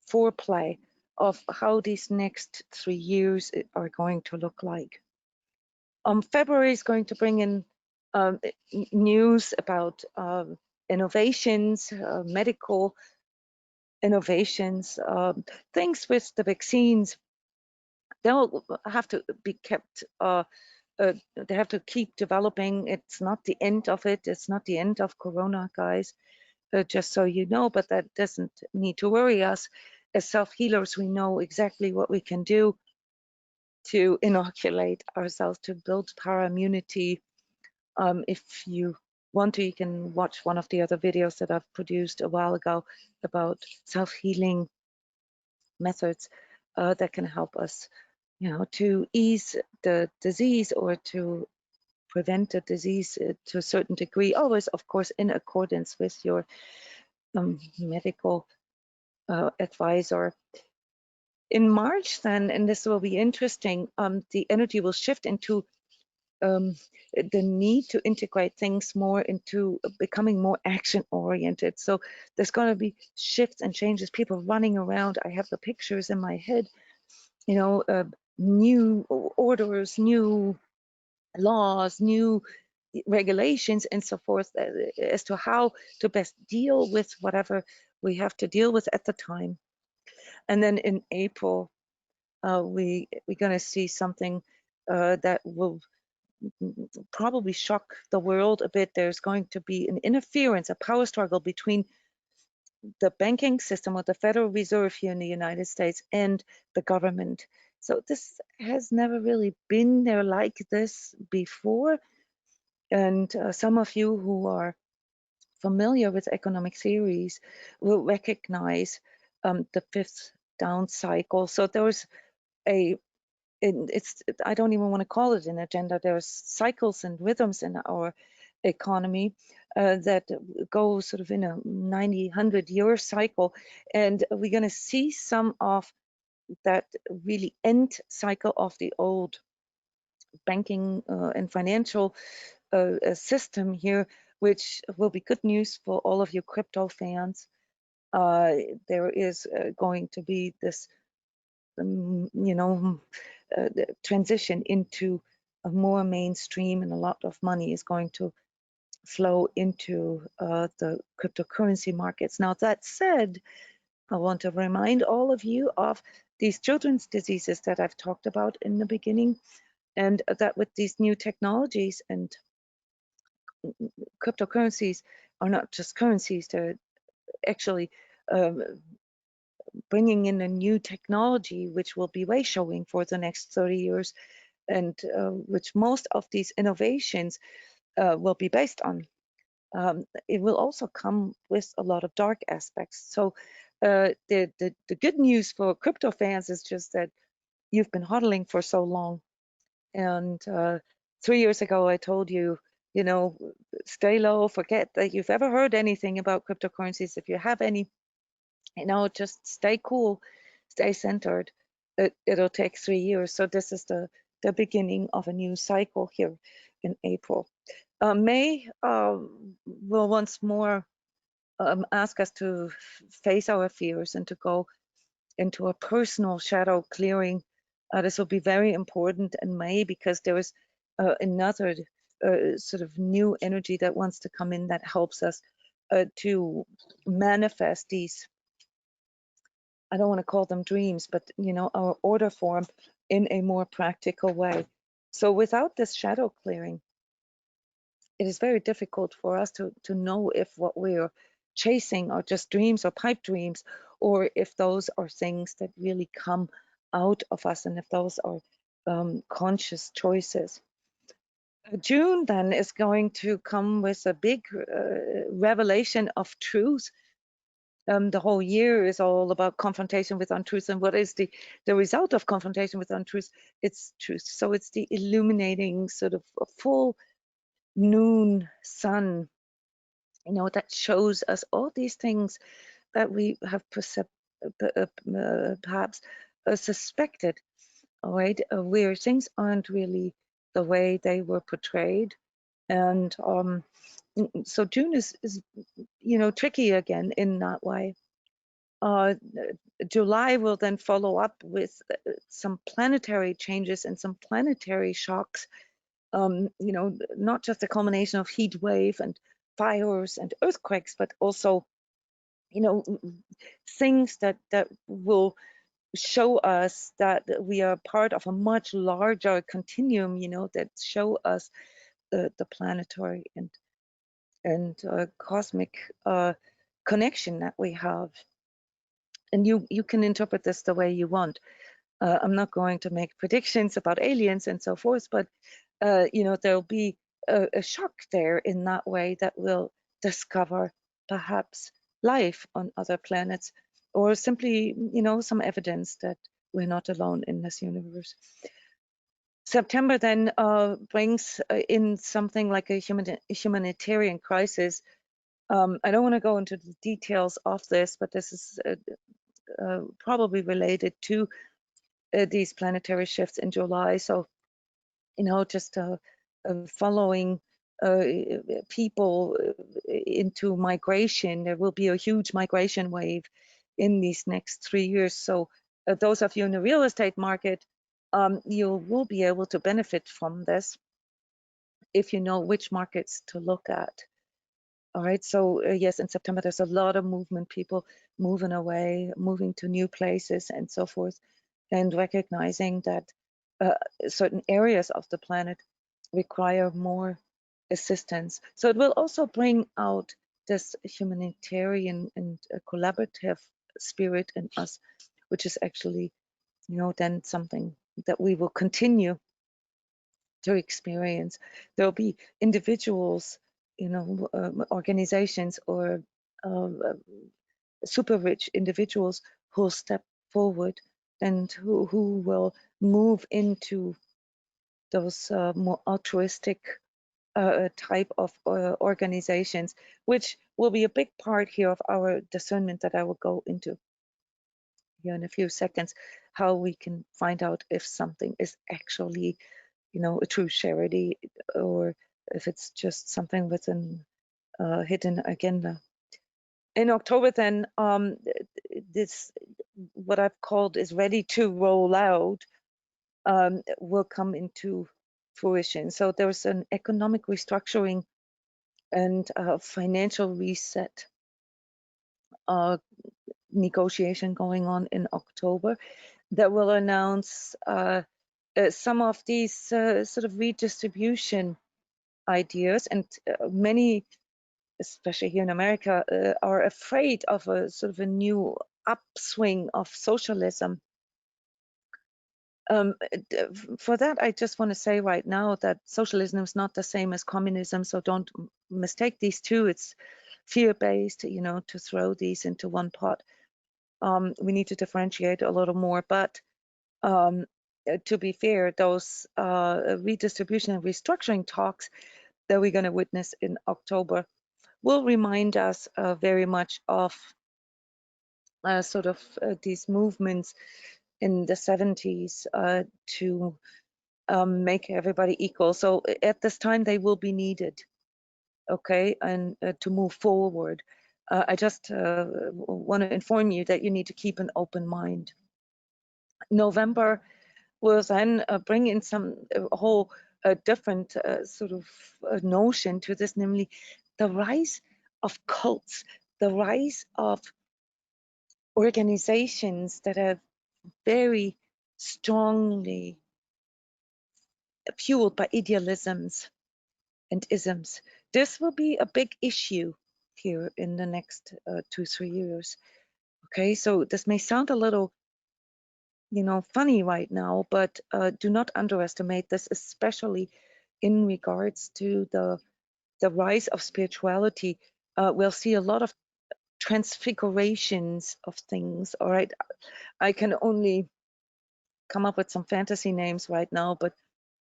foreplay of how these next 3 years are going to look like. February is going to bring in news about innovations, medical innovations, things with the vaccines. They'll have to be kept, they have to keep developing. It's not the end of it. It's not the end of Corona, guys, just so you know, but that doesn't need to worry us. As self-healers, we know exactly what we can do to inoculate ourselves, to build para-immunity. If you want to, you can watch one of the other videos that I've produced a while ago about self-healing methods that can help us, to ease the disease or to prevent the disease to a certain degree, always, of course, in accordance with your medical advisor. In March then, and this will be interesting, the energy will shift into the need to integrate things more into becoming more action oriented. So there's going to be shifts and changes, people running around. I have the pictures in my head, new orders, new laws, new regulations, and so forth, as to how to best deal with whatever we have to deal with at the time. And then in April, we're going to see something that will probably shock the world a bit. There's going to be an interference, a power struggle between the banking system or the Federal Reserve here in the United States and the government. So this has never really been there like this before. And some of you who are familiar with economic theories will recognize the fifth down cycle. So there's I don't even want to call it an agenda. There's cycles and rhythms in our economy that go sort of in a 90, 100-year cycle. And we're going to see some of that really end cycle of the old banking and financial system here which will be good news for all of you crypto fans. There is going to be this, the transition into a more mainstream, and a lot of money is going to flow into the cryptocurrency markets. Now, that said, I want to remind all of you of these children's diseases that I've talked about in the beginning, and that with these new technologies and cryptocurrencies are not just currencies, they're actually bringing in a new technology which will be way showing for the next 30 years, and which most of these innovations will be based on. It will also come with a lot of dark aspects. So the good news for crypto fans is just that you've been hodling for so long. And 3 years ago, I told you, stay low, forget that you've ever heard anything about cryptocurrencies. If you have any, just stay cool, stay centered. It'll take 3 years. So this is the beginning of a new cycle here in April. May will once more ask us to face our fears and to go into a personal shadow clearing. This will be very important in May, because there is another sort of new energy that wants to come in that helps us to manifest these, I don't want to call them dreams, but our order form in a more practical way. So without this shadow clearing, it is very difficult for us to know if what we're chasing are just dreams or pipe dreams, or if those are things that really come out of us, and if those are conscious choices. June then is going to come with a big revelation of truth. The whole year is all about confrontation with untruth, and what is the result of confrontation with untruth? It's truth. So it's the illuminating sort of a full noon sun, that shows us all these things that we have perhaps suspected, all right, where things aren't really the way they were portrayed. And so June is tricky again in that way. July will then follow up with some planetary changes and some planetary shocks. Not just a combination of heat wave and fires and earthquakes, but also, things that will show us that we are part of a much larger continuum, that show us the planetary and cosmic connection that we have. And you can interpret this the way you want. I'm not going to make predictions about aliens and so forth, but there'll be a shock there in that way, that we'll discover perhaps life on other planets, or simply, some evidence that we're not alone in this universe. September then brings in something like a humanitarian crisis. I don't want to go into the details of this, but this is probably related to these planetary shifts in July. So, just following people into migration. There will be a huge migration wave in these next 3 years. So those of you in the real estate market, you will be able to benefit from this if you know which markets to look at. All right, so yes, in September, there's a lot of movement, people moving away, moving to new places and so forth, and recognizing that certain areas of the planet require more assistance. So it will also bring out this humanitarian and collaborative spirit in us, which is actually, then something that we will continue to experience. There'll be individuals, organizations, or super rich individuals who'll step forward and who will move into those more altruistic type of organizations, which will be a big part here of our discernment that I will go into here in a few seconds, how we can find out if something is actually, a true charity, or if it's just something with an hidden agenda. In October, then, this, what I've called is ready to roll out, will come into fruition. So there's an economic restructuring and financial reset negotiation going on in October that will announce some of these sort of redistribution ideas, and many, especially here in America, are afraid of a sort of a new upswing of socialism. For that, I just want to say right now that socialism is not the same as communism, so don't mistake these two. It's fear-based, you know, to throw these into one pot. We need to differentiate a little more, but to be fair, those redistribution and restructuring talks that we're going to witness in October will remind us very much of sort of these movements in the 70s to make everybody equal. So at this time, they will be needed, okay, and to move forward. I just want to inform you that you need to keep an open mind. November will then bring in some whole different sort of notion to this, namely the rise of cults, the rise of organizations that are very strongly fueled by idealisms and isms. This will be a big issue here in the next 2-3 years. Okay, so this may sound a little, you know, funny right now, but do not underestimate this, especially in regards to the rise of spirituality. We'll see a lot of transfigurations of things. All right, I can only come up with some fantasy names right now, but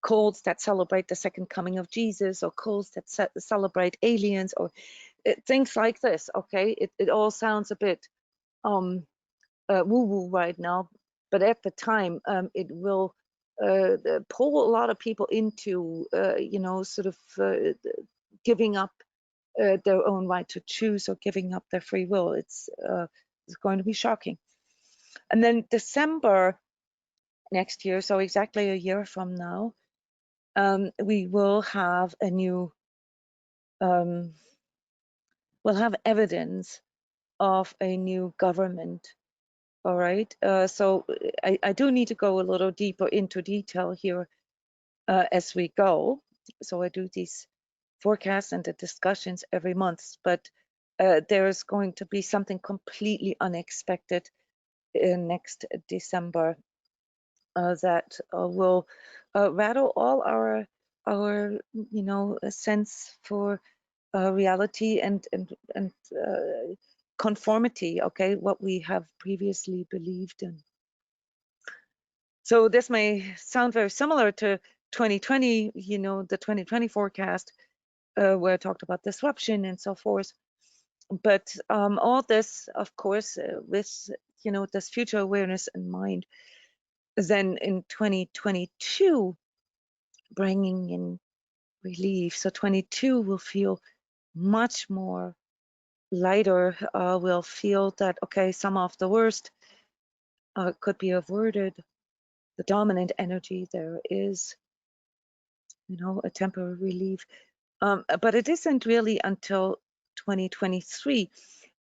cults that celebrate the second coming of Jesus, or cults that celebrate aliens, or things like this. Okay, it all sounds a bit woo-woo right now, but at the time it will pull a lot of people into you know, sort of giving up their own right to choose, or giving up their free will. It's going to be shocking. And then December next year, so exactly a year from now, we will have a new, we'll have evidence of a new government. All right, so I do need to go a little deeper into detail here as we go. So I do these forecasts and the discussions every month, but there's going to be something completely unexpected next December that will rattle all our you know, a sense for reality and conformity, okay, what we have previously believed in. So this may sound very similar to 2020, you know, the 2020 forecast where I talked about disruption and so forth. But all this, of course, with, you know, this future awareness in mind, then in 2022, bringing in relief. So 22 will feel much more lighter. We'll feel that, okay, some of the worst could be averted. The dominant energy there is, you know, a temporary relief. But it isn't really until 2023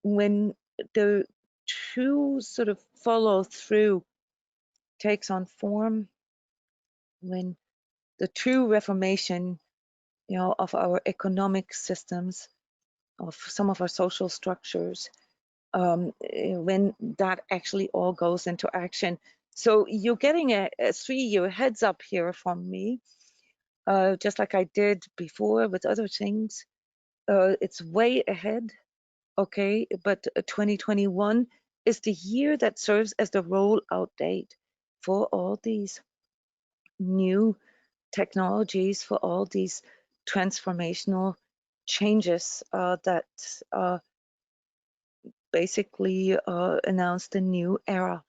when the true sort of follow through takes on form, when the true reformation, you know, of our economic systems, of some of our social structures, when that actually all goes into action. So you're getting a 3-year heads up here from me, just like I did before with other things. It's way ahead, okay, but 2021 is the year that serves as the rollout date for all these new technologies, for all these transformational changes that basically announced a new era.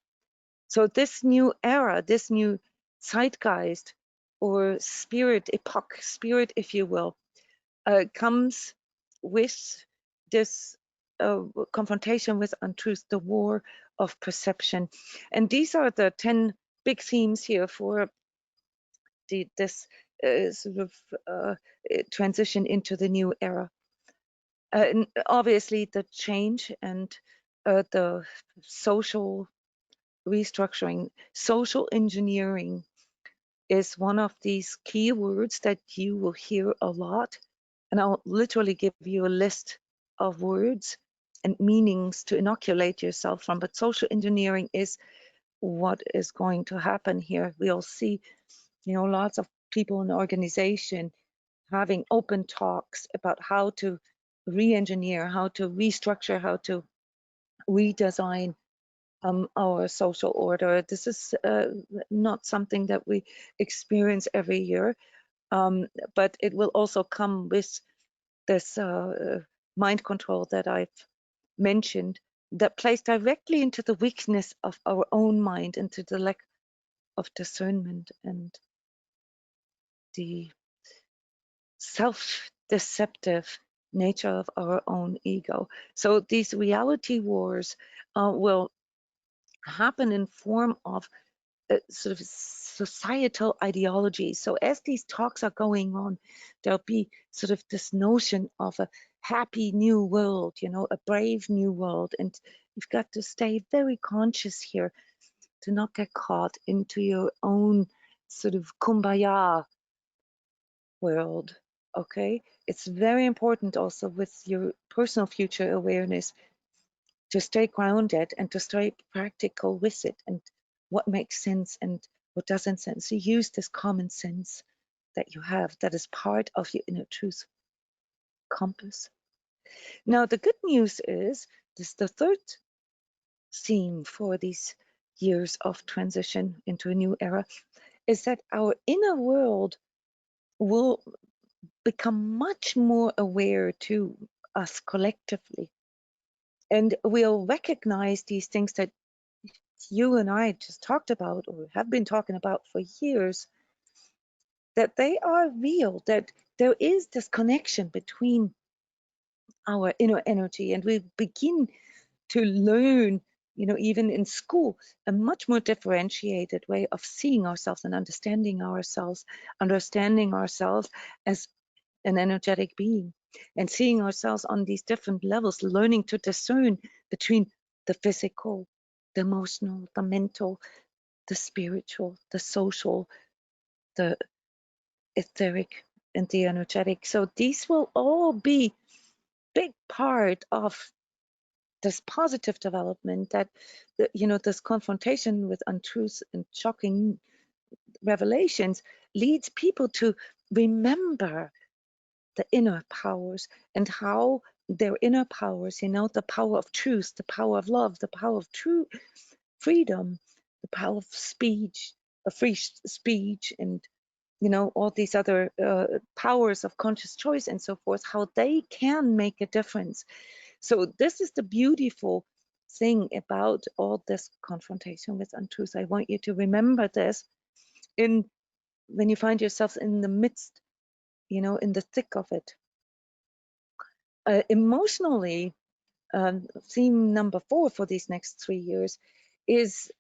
So this new era, this new zeitgeist, or spirit epoch, spirit, if you will, comes with this confrontation with untruth, the war of perception. And these are the 10 big themes here for this sort of transition into the new era. And obviously, the change and the social restructuring, social engineering is one of these keywords that you will hear a lot. And I'll literally give you a list of words and meanings to inoculate yourself from. But social engineering is what is going to happen here. We'll see, lots of people in the organization having open talks about how to re-engineer, how to restructure, how to redesign our social order. This is not something that we experience every year, but it will also come with this mind control that I've mentioned, that plays directly into the weakness of our own mind, into the lack of discernment and the self-deceptive nature of our own ego. So these reality wars will happen in form of sort of societal ideology. So as these talks are going on, there'll be sort of this notion of a happy new world, a brave new world. And you've got to stay very conscious here to not get caught into your own sort of kumbaya world. Okay, it's very important also with your personal future awareness to stay grounded and to stay practical with it, and what makes sense and what doesn't sense. So use this common sense that you have, that is part of your inner truth compass. Now, the good news is this: the third theme for these years of transition into a new era is that our inner world will become much more aware to us collectively. And we'll recognize these things that you and I just talked about, or have been talking about for years, that they are real, that there is this connection between our inner energy, and we begin to learn, even in school, a much more differentiated way of seeing ourselves and understanding ourselves as an energetic being, and seeing ourselves on these different levels, learning to discern between the physical, the emotional, the mental, the spiritual, the social, the etheric, and the energetic. So these will all be big part of this positive development, that this confrontation with untruths and shocking revelations leads people to remember the inner powers, and how their inner powers, the power of truth, the power of love, the power of true freedom, the power of speech, of free speech, and all these other powers of conscious choice and so forth, how they can make a difference. So this is the beautiful thing about all this confrontation with untruth. I want you to remember this when you find yourself in the midst, in the thick of it. Emotionally, theme number 4 for these next 3 years is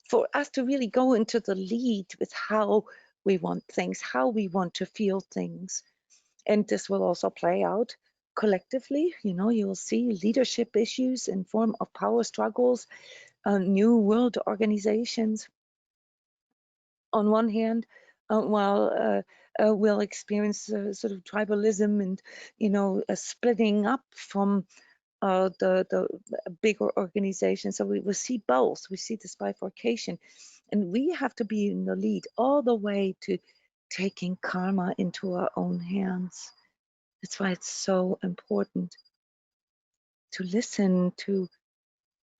for us to really go into the lead with how we want things, how we want to feel things. And this will also play out collectively. You'll see leadership issues in form of power struggles, new world organizations on one hand, while we'll experience sort of tribalism and a splitting up from the bigger organization. So we will see both. We see this bifurcation, and we have to be in the lead all the way to taking karma into our own hands. That's why it's so important to listen to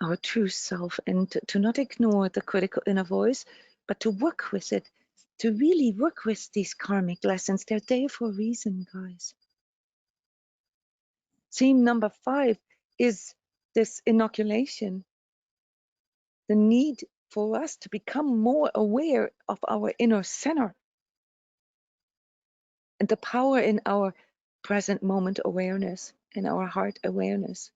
our true self, and to not ignore the critical inner voice, but to work with it, to really work with these karmic lessons. They're there for a reason, guys. Theme number 5 is this inoculation, the need for us to become more aware of our inner center and the power in our present moment awareness and our heart awareness.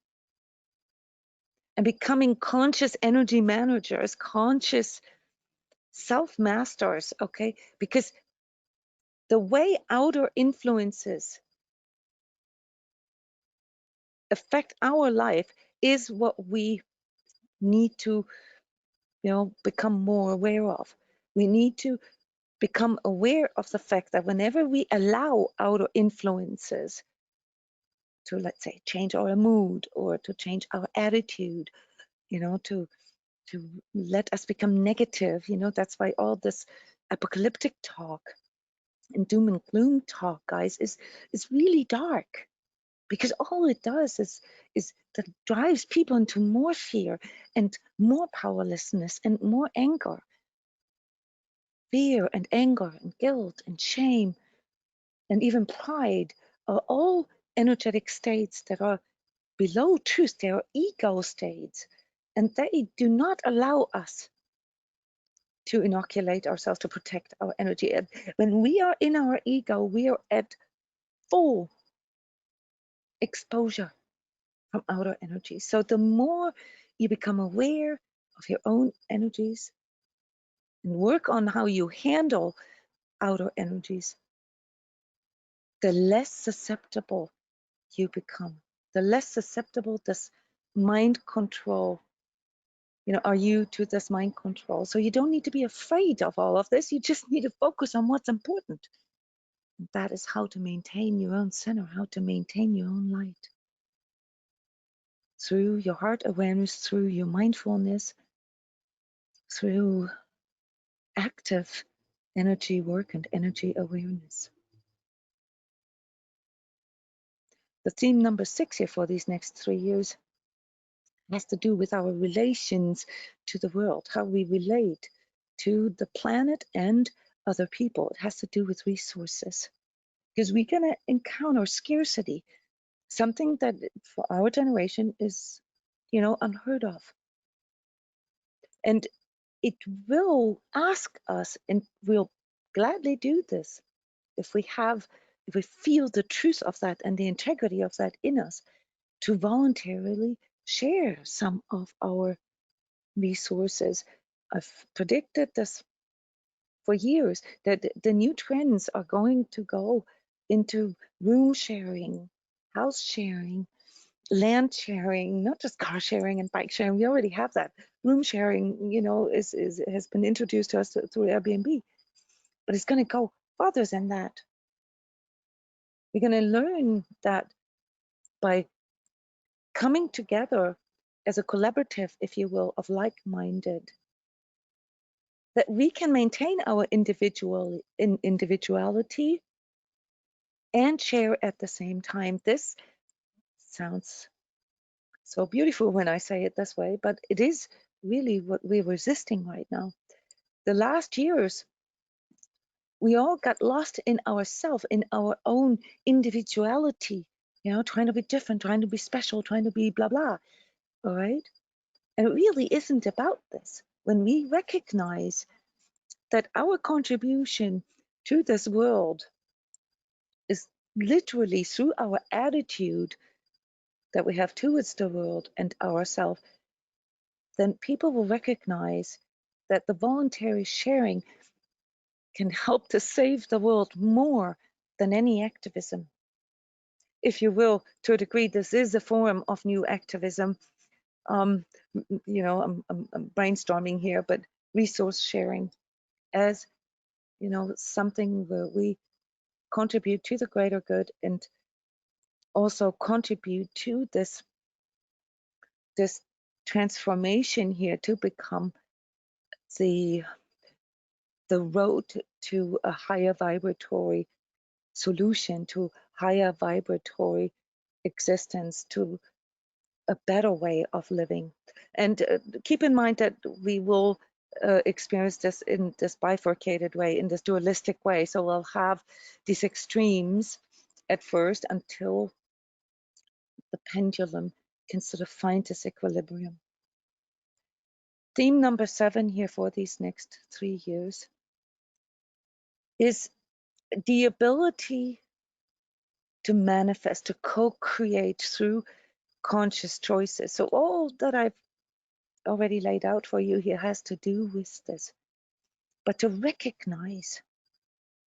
And becoming conscious energy managers, conscious self-masters, okay? Because the way outer influences affect our life is what we need to, become more aware of. We need to become aware of the fact that whenever we allow outer influences to, let's say, change our mood or to change our attitude, to let us become negative, that's why all this apocalyptic talk and doom and gloom talk, guys, is really dark, because all it does is that drives people into more fear and more powerlessness and more anger. Fear and anger and guilt and shame and even pride are all energetic states that are below truth. They are ego states, and they do not allow us to inoculate ourselves, to protect our energy. And when we are in our ego, we are at full exposure from outer energy. So the more you become aware of your own energies and work on how you handle outer energies, the less susceptible you become, the less susceptible this mind control, are you to this mind control. So you don't need to be afraid of all of this. You just need to focus on what's important. And that is how to maintain your own center, how to maintain your own light. Through your heart awareness, through your mindfulness, through active energy work and energy awareness. The theme number 6 here for these next 3 years has to do with our relations to the world, how we relate to the planet and other people. It has to do with resources, because we're going to encounter scarcity, something that for our generation is, unheard of. And it will ask us, and we'll gladly do this if we feel the truth of that and the integrity of that in us, to voluntarily share some of our resources. I've predicted this for years, that the new trends are going to go into room sharing, house sharing, land sharing, not just car sharing and bike sharing. We already have that. Room sharing, has been introduced to us through Airbnb, but it's going to go further than that. We're going to learn that by coming together as a collaborative, if you will, of like-minded, that we can maintain our individuality and share at the same time. This sounds so beautiful when I say it this way, but it is really what we're resisting right now. The last years, we all got lost in ourselves, in our own individuality, trying to be different, trying to be special, trying to be blah, blah, all right? And it really isn't about this. When we recognize that our contribution to this world is literally through our attitude that we have towards the world and ourselves, then people will recognize that the voluntary sharing can help to save the world more than any activism. If you will, to a degree, this is a form of new activism. I'm brainstorming here, but resource sharing as, something where we contribute to the greater good and also contribute to this transformation here to become the road to a higher vibratory solution, to higher vibratory existence, to a better way of living. And keep in mind that we will experience this in this bifurcated way, in this dualistic way. So we'll have these extremes at first until the pendulum can sort of find this equilibrium. Theme number 7 here for these next 3 years is the ability to manifest, to co-create through conscious choices. So all that I've already laid out for you here has to do with this. But to recognize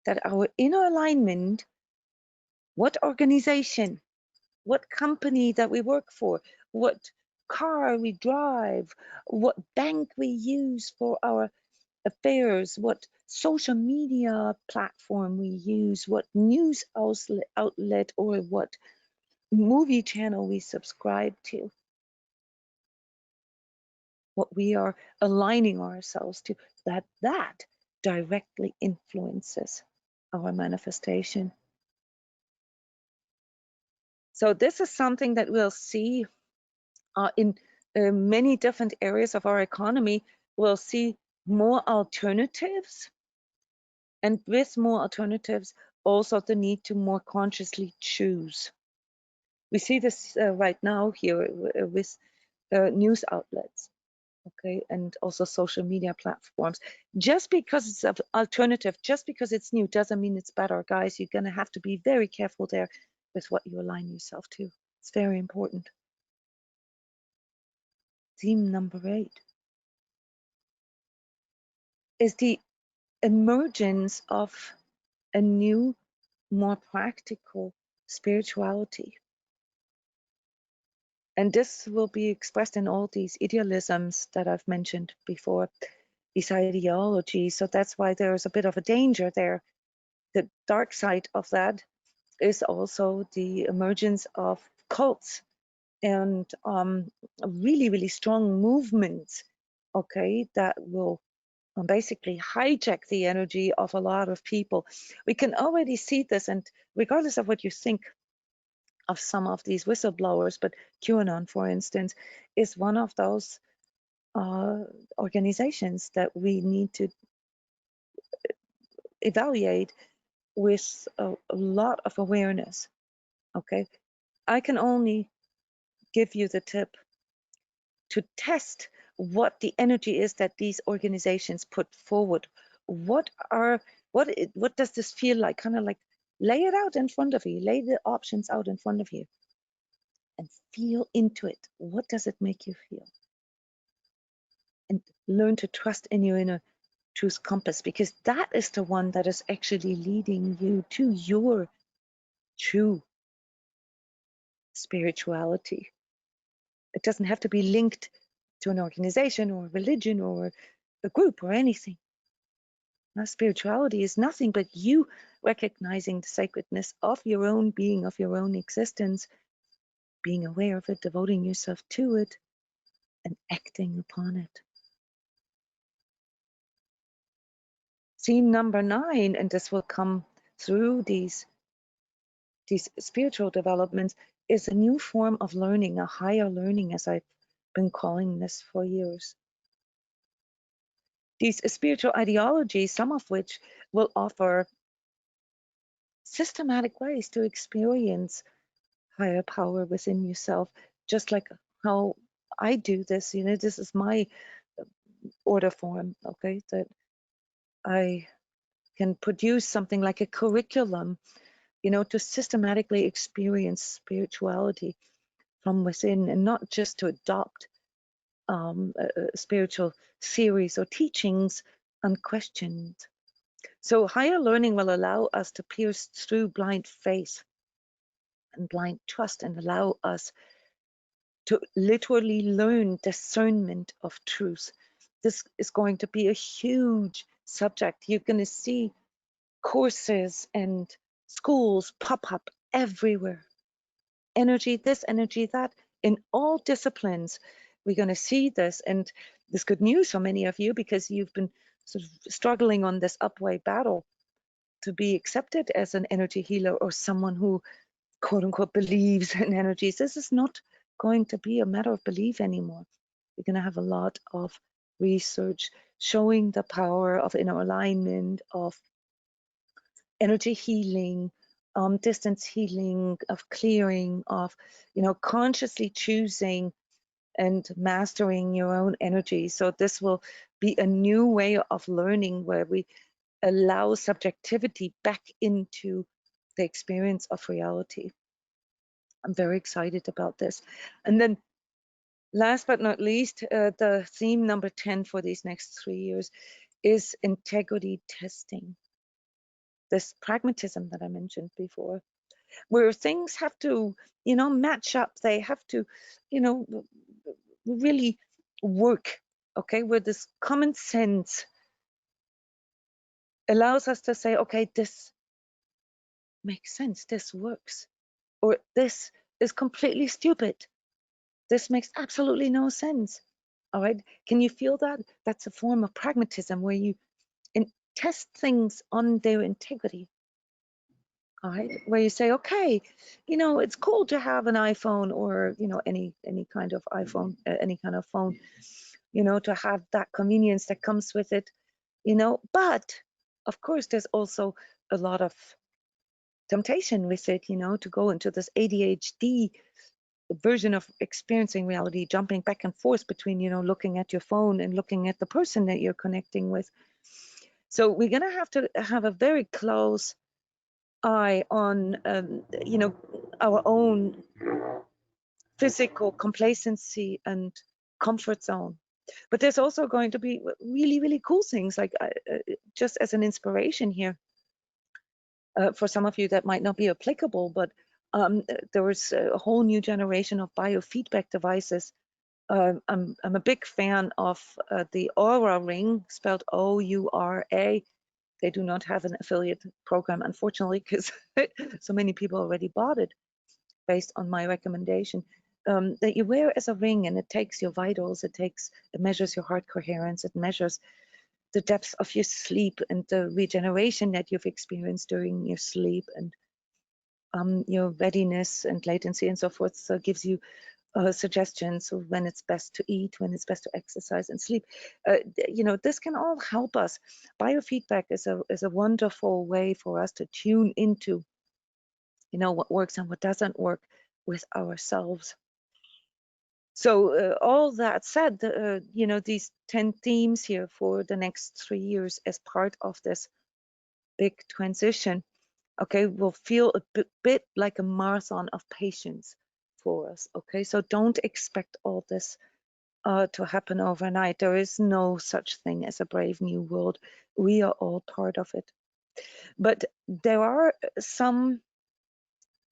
that our inner alignment, what organization, what company that we work for, what car we drive, what bank we use for our affairs, what social media platform we use, what news outlet or what movie channel we subscribe to, what we are aligning ourselves to, that directly influences our manifestation. So this is something that we'll see in many different areas of our economy. We'll see more alternatives, and with more alternatives, also the need to more consciously choose. We see this right now here with news outlets, okay, and also social media platforms. Just because it's an alternative, just because it's new, doesn't mean it's better, guys. You're going to have to be very careful there with what you align yourself to. It's very important. Theme number 8 is the emergence of a new, more practical spirituality. And this will be expressed in all these idealisms that I've mentioned before, these ideologies. So that's why there's a bit of a danger there. The dark side of that is also the emergence of cults and really, really strong movements, okay, that will basically hijack the energy of a lot of people. We can already see this, and regardless of what you think of some of these whistleblowers, but QAnon, for instance, is one of those organizations that we need to evaluate with a lot of awareness. Okay, I can only give you the tip to test what the energy is that these organizations put forward. What does this feel like? Kind of like lay it out in front of you, lay the options out in front of you, and feel into it. What does it make you feel? And learn to trust in your inner truth compass, because that is the one that is actually leading you to your true spirituality. It doesn't have to be linked to an organization or a religion or a group or anything. Now, spirituality is nothing but you recognizing the sacredness of your own being, of your own existence, being aware of it, devoting yourself to it, and acting upon it. Theme number 9, and this will come through these spiritual developments, is a new form of learning, a higher learning, as I've been calling this for years. These spiritual ideologies, some of which will offer systematic ways to experience higher power within yourself, just like how I do this. You know, this is my order form, okay, that I can produce something like a curriculum, you know, to systematically experience spirituality from within, and not just to adopt spiritual theories or teachings unquestioned. So higher learning will allow us to pierce through blind faith and blind trust, and allow us to literally learn discernment of truth. This is going to be a huge subject. You're going to see courses and schools pop up everywhere. Energy this, energy that, in all disciplines. We're going to see this, and this good news for many of you, because you've been sort of struggling on this upway battle to be accepted as an energy healer or someone who, quote unquote, believes in energies. This is not going to be a matter of belief anymore. We're going to have a lot of research showing the power of inner alignment, of energy healing, distance healing, of clearing, of, you know, consciously choosing and mastering your own energy. So this will be a new way of learning, where we allow subjectivity back into the experience of reality. I'm very excited about this. And then last but not least, the theme number 10 for these next 3 years is integrity testing. This pragmatism that I mentioned before, where things have to, match up. They have to, really work, okay? Where this common sense allows us to say, okay, this makes sense, this works, or this is completely stupid. This makes absolutely no sense. All right, can you feel that? That's a form of pragmatism where you test things on their integrity. All right, where you say, okay, it's cool to have an iPhone or any kind of iPhone, any kind of phone, to have that convenience that comes with it, but of course there's also a lot of temptation with it, to go into this ADHD version of experiencing reality, jumping back and forth between, looking at your phone and looking at the person that you're connecting with. So we're going to have a very close eye on, our own physical complacency and comfort zone. But there's also going to be really, really cool things, like just as an inspiration here. For some of you that might not be applicable, but there was a whole new generation of biofeedback devices. I'm a big fan of the Aura ring, spelled O-U-R-A. They do not have an affiliate program, unfortunately, because so many people already bought it based on my recommendation. That you wear as a ring, and it takes your vitals, it measures your heart coherence, it measures the depth of your sleep and the regeneration that you've experienced during your sleep, and your readiness and latency and so forth. So it gives you suggestions of when it's best to eat, when it's best to exercise and sleep. This can all help us. Biofeedback is a wonderful way for us to tune into, what works and what doesn't work with ourselves. So all that said, these 10 themes here for the next 3 years as part of this big transition, okay, will feel a bit like a marathon of patience for us, okay? So don't expect all this to happen overnight. There is no such thing as a brave new world. We are all part of it. But there are some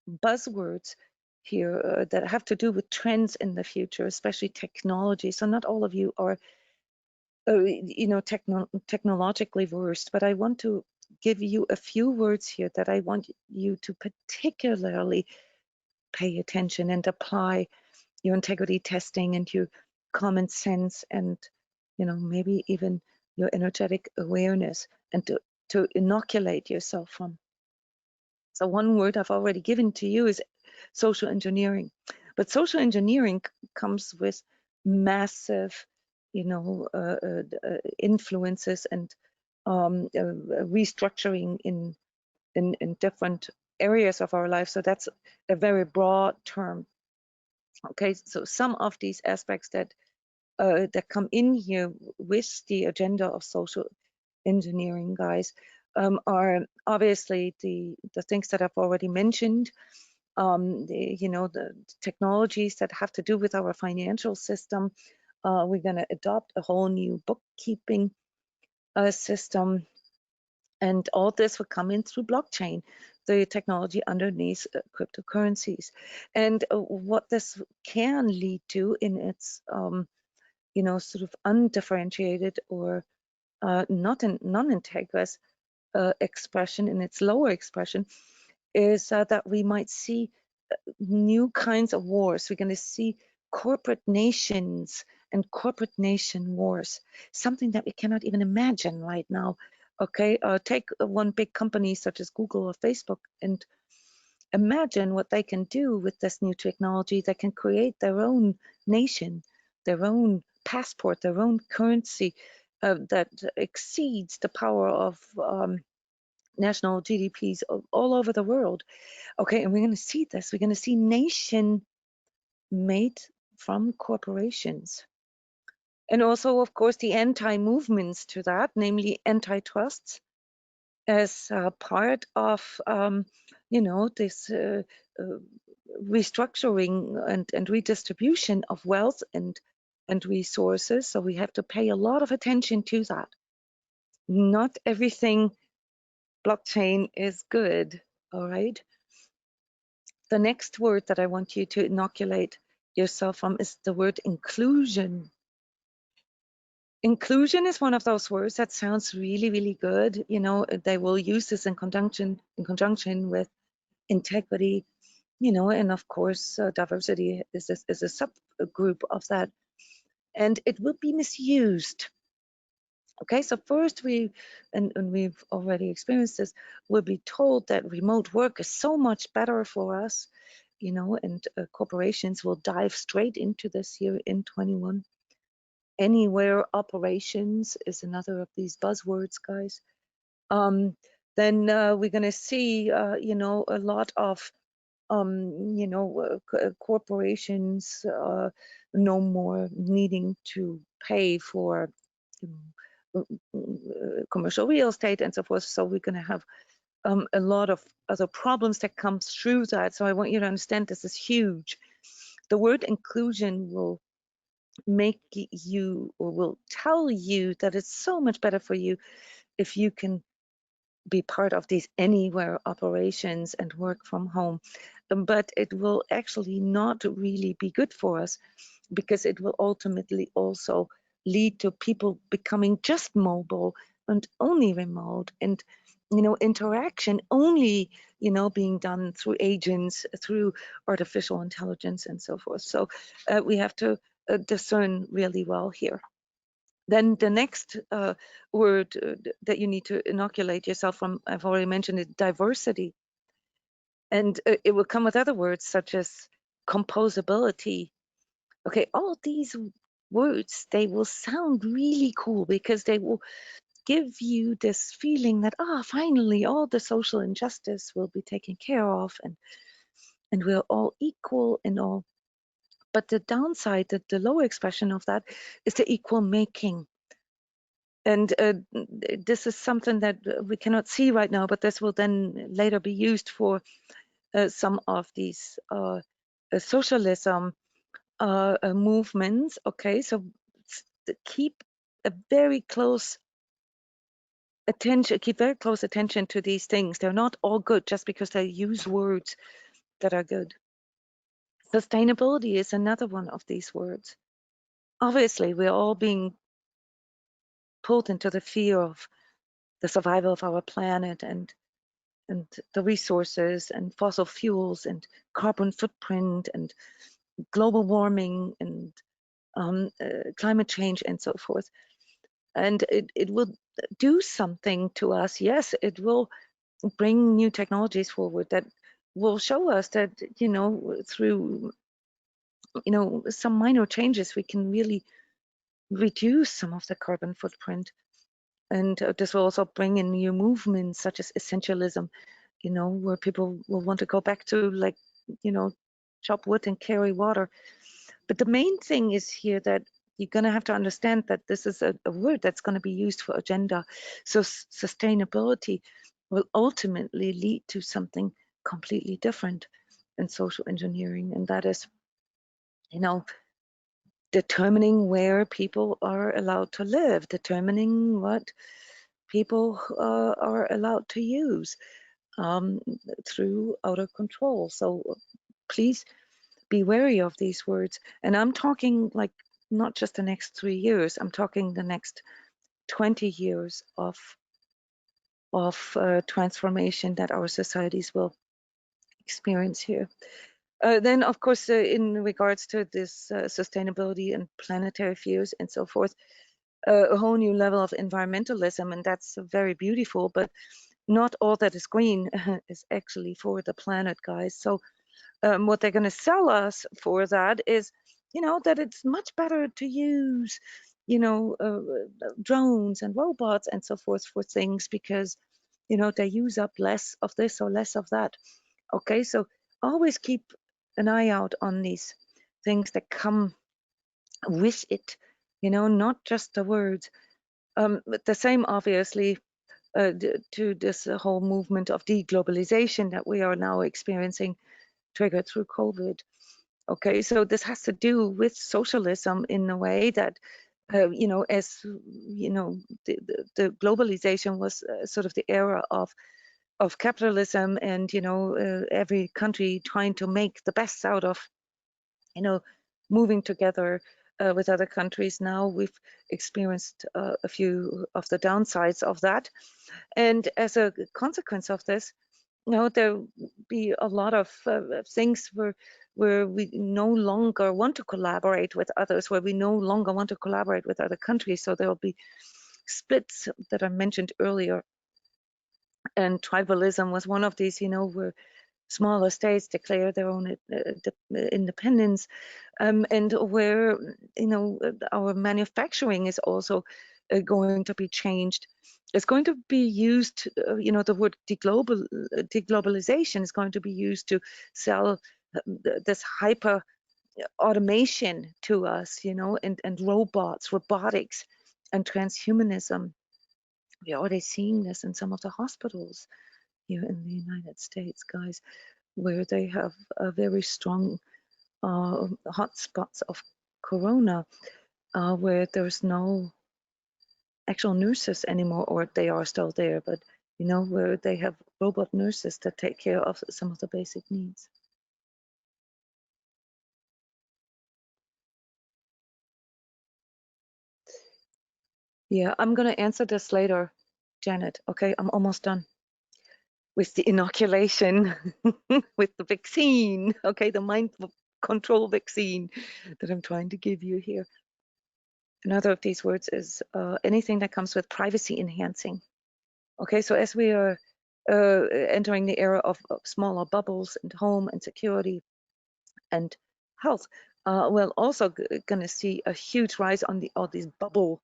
buzzwords here that have to do with trends in the future, especially technology. So not all of you are, technologically versed, but I want to give you a few words here that I want you to particularly pay attention and apply your integrity testing and your common sense and, maybe even your energetic awareness, and to inoculate yourself from. So one word I've already given to you is social engineering. But social engineering comes with massive, influences and restructuring in different areas of our life. So that's a very broad term. Okay, so some of these aspects that come in here with the agenda of social engineering, guys, are obviously the things that I've already mentioned. The technologies that have to do with our financial system. We're going to adopt a whole new bookkeeping system, and all this will come in through blockchain, the technology underneath cryptocurrencies. And what this can lead to in its, sort of undifferentiated or non-integrous expression, in its lower expression, is that we might see new kinds of wars. We're going to see corporate nations and corporate nation wars, something that we cannot even imagine right now. Okay, take one big company such as Google or Facebook and imagine what they can do with this new technology. They can create their own nation, their own passport, their own currency that exceeds the power of national GDPs all over the world. Okay, and we're going to see this. We're going to see nation made from corporations. And also, of course, the anti-movements to that, namely antitrust, as part of this restructuring and redistribution of wealth and resources. So we have to pay a lot of attention to that. Not everything blockchain is good, all right? The next word that I want you to inoculate yourself from is the word inclusion. Inclusion is one of those words that sounds really, really good. They will use this in conjunction with integrity, and of course, diversity is a subgroup of that, and it will be misused. Okay, so first and we've already experienced this, we'll be told that remote work is so much better for us, and corporations will dive straight into this here in 21. Anywhere operations is another of these buzzwords, guys. Then we're going to see, a lot of, corporations no more needing to pay for commercial real estate and so forth. So we're going to have a lot of other problems that come through that. So I want you to understand this is huge. The word inclusion will make you, or will tell you, that it's so much better for you if you can be part of these anywhere operations and work from home. But it will actually not really be good for us, because it will ultimately also lead to people becoming just mobile and only remote, and interaction only being done through agents, through artificial intelligence and so forth. So we have to discern really well here. Then the next word that you need to inoculate yourself from, I've already mentioned it, diversity. And it will come with other words such as composability. Okay, all these words, they will sound really cool, because they will give you this feeling that, finally, all the social injustice will be taken care of, and we're all equal and all. But the downside, the lower expression of that, is the equal making. And this is something that we cannot see right now, but this will then later be used for some of these socialism movements. Okay, so keep a very close attention. Keep very close attention to these things. They're not all good just because they use words that are good. Sustainability is another one of these words. Obviously, we're all being pulled into the fear of the survival of our planet and the resources and fossil fuels and carbon footprint and global warming and climate change and so forth. And it will do something to us. Yes, it will bring new technologies forward that will show us that, through, some minor changes, we can really reduce some of the carbon footprint. And this will also bring in new movements such as essentialism, where people will want to go back to, like, chop wood and carry water. But the main thing is here that you're going to have to understand that this is a word that's going to be used for agenda. So sustainability will ultimately lead to something completely different in social engineering, and that is, determining where people are allowed to live, determining what people are allowed to use through outer control. So please be wary of these words. And I'm talking, like, not just the next 3 years, I'm talking the next 20 years of transformation that our societies will experience here. Then, of course, in regards to this sustainability and planetary fears and so forth, a whole new level of environmentalism, and that's very beautiful, but not all that is green is actually for the planet, guys. So what they're going to sell us for that is, that it's much better to use, drones and robots and so forth for things, because, they use up less of this or less of that. Okay, so always keep an eye out on these things that come with it, not just the words. The same, obviously, to this whole movement of deglobalization that we are now experiencing, triggered through COVID. Okay, so this has to do with socialism in a way that, as the globalization was sort of the era of capitalism, and every country trying to make the best out of moving together with other countries. Now we've experienced a few of the downsides of that, and as a consequence of this, there'll be a lot of things where we no longer want to collaborate with others, where we no longer want to collaborate with other countries. So there'll be splits that I mentioned earlier, and tribalism was one of these, where smaller states declare their own independence, and where our manufacturing is also going to be changed. It's going to be used, the word deglobalization is going to be used to sell this hyper automation to us, and robotics and transhumanism. We're already seeing this in some of the hospitals here in the United States, guys, where they have a very strong hotspots of corona, where there's no actual nurses anymore, or they are still there, but where they have robot nurses that take care of some of the basic needs. Yeah, I'm going to answer this later, Janet. Okay, I'm almost done with the inoculation, with the vaccine. Okay, the mind control vaccine that I'm trying to give you here. Another of these words is anything that comes with privacy enhancing. Okay, so as we are entering the era of smaller bubbles and home and security and health, we're also going to see a huge rise on all these bubble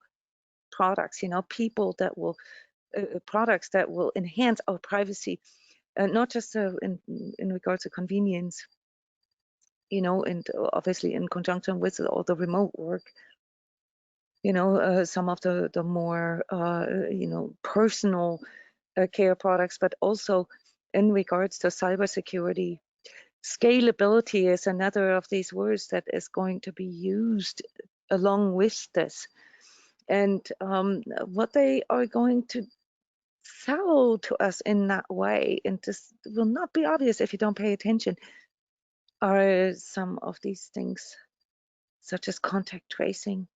products, people that will products that will enhance our privacy, not just in regards to convenience, and obviously in conjunction with all the remote work, some of the more personal care products, but also in regards to cybersecurity. Scalability is another of these words that is going to be used along with this. And what they are going to sell to us in that way, and this will not be obvious if you don't pay attention, are some of these things, such as contact tracing,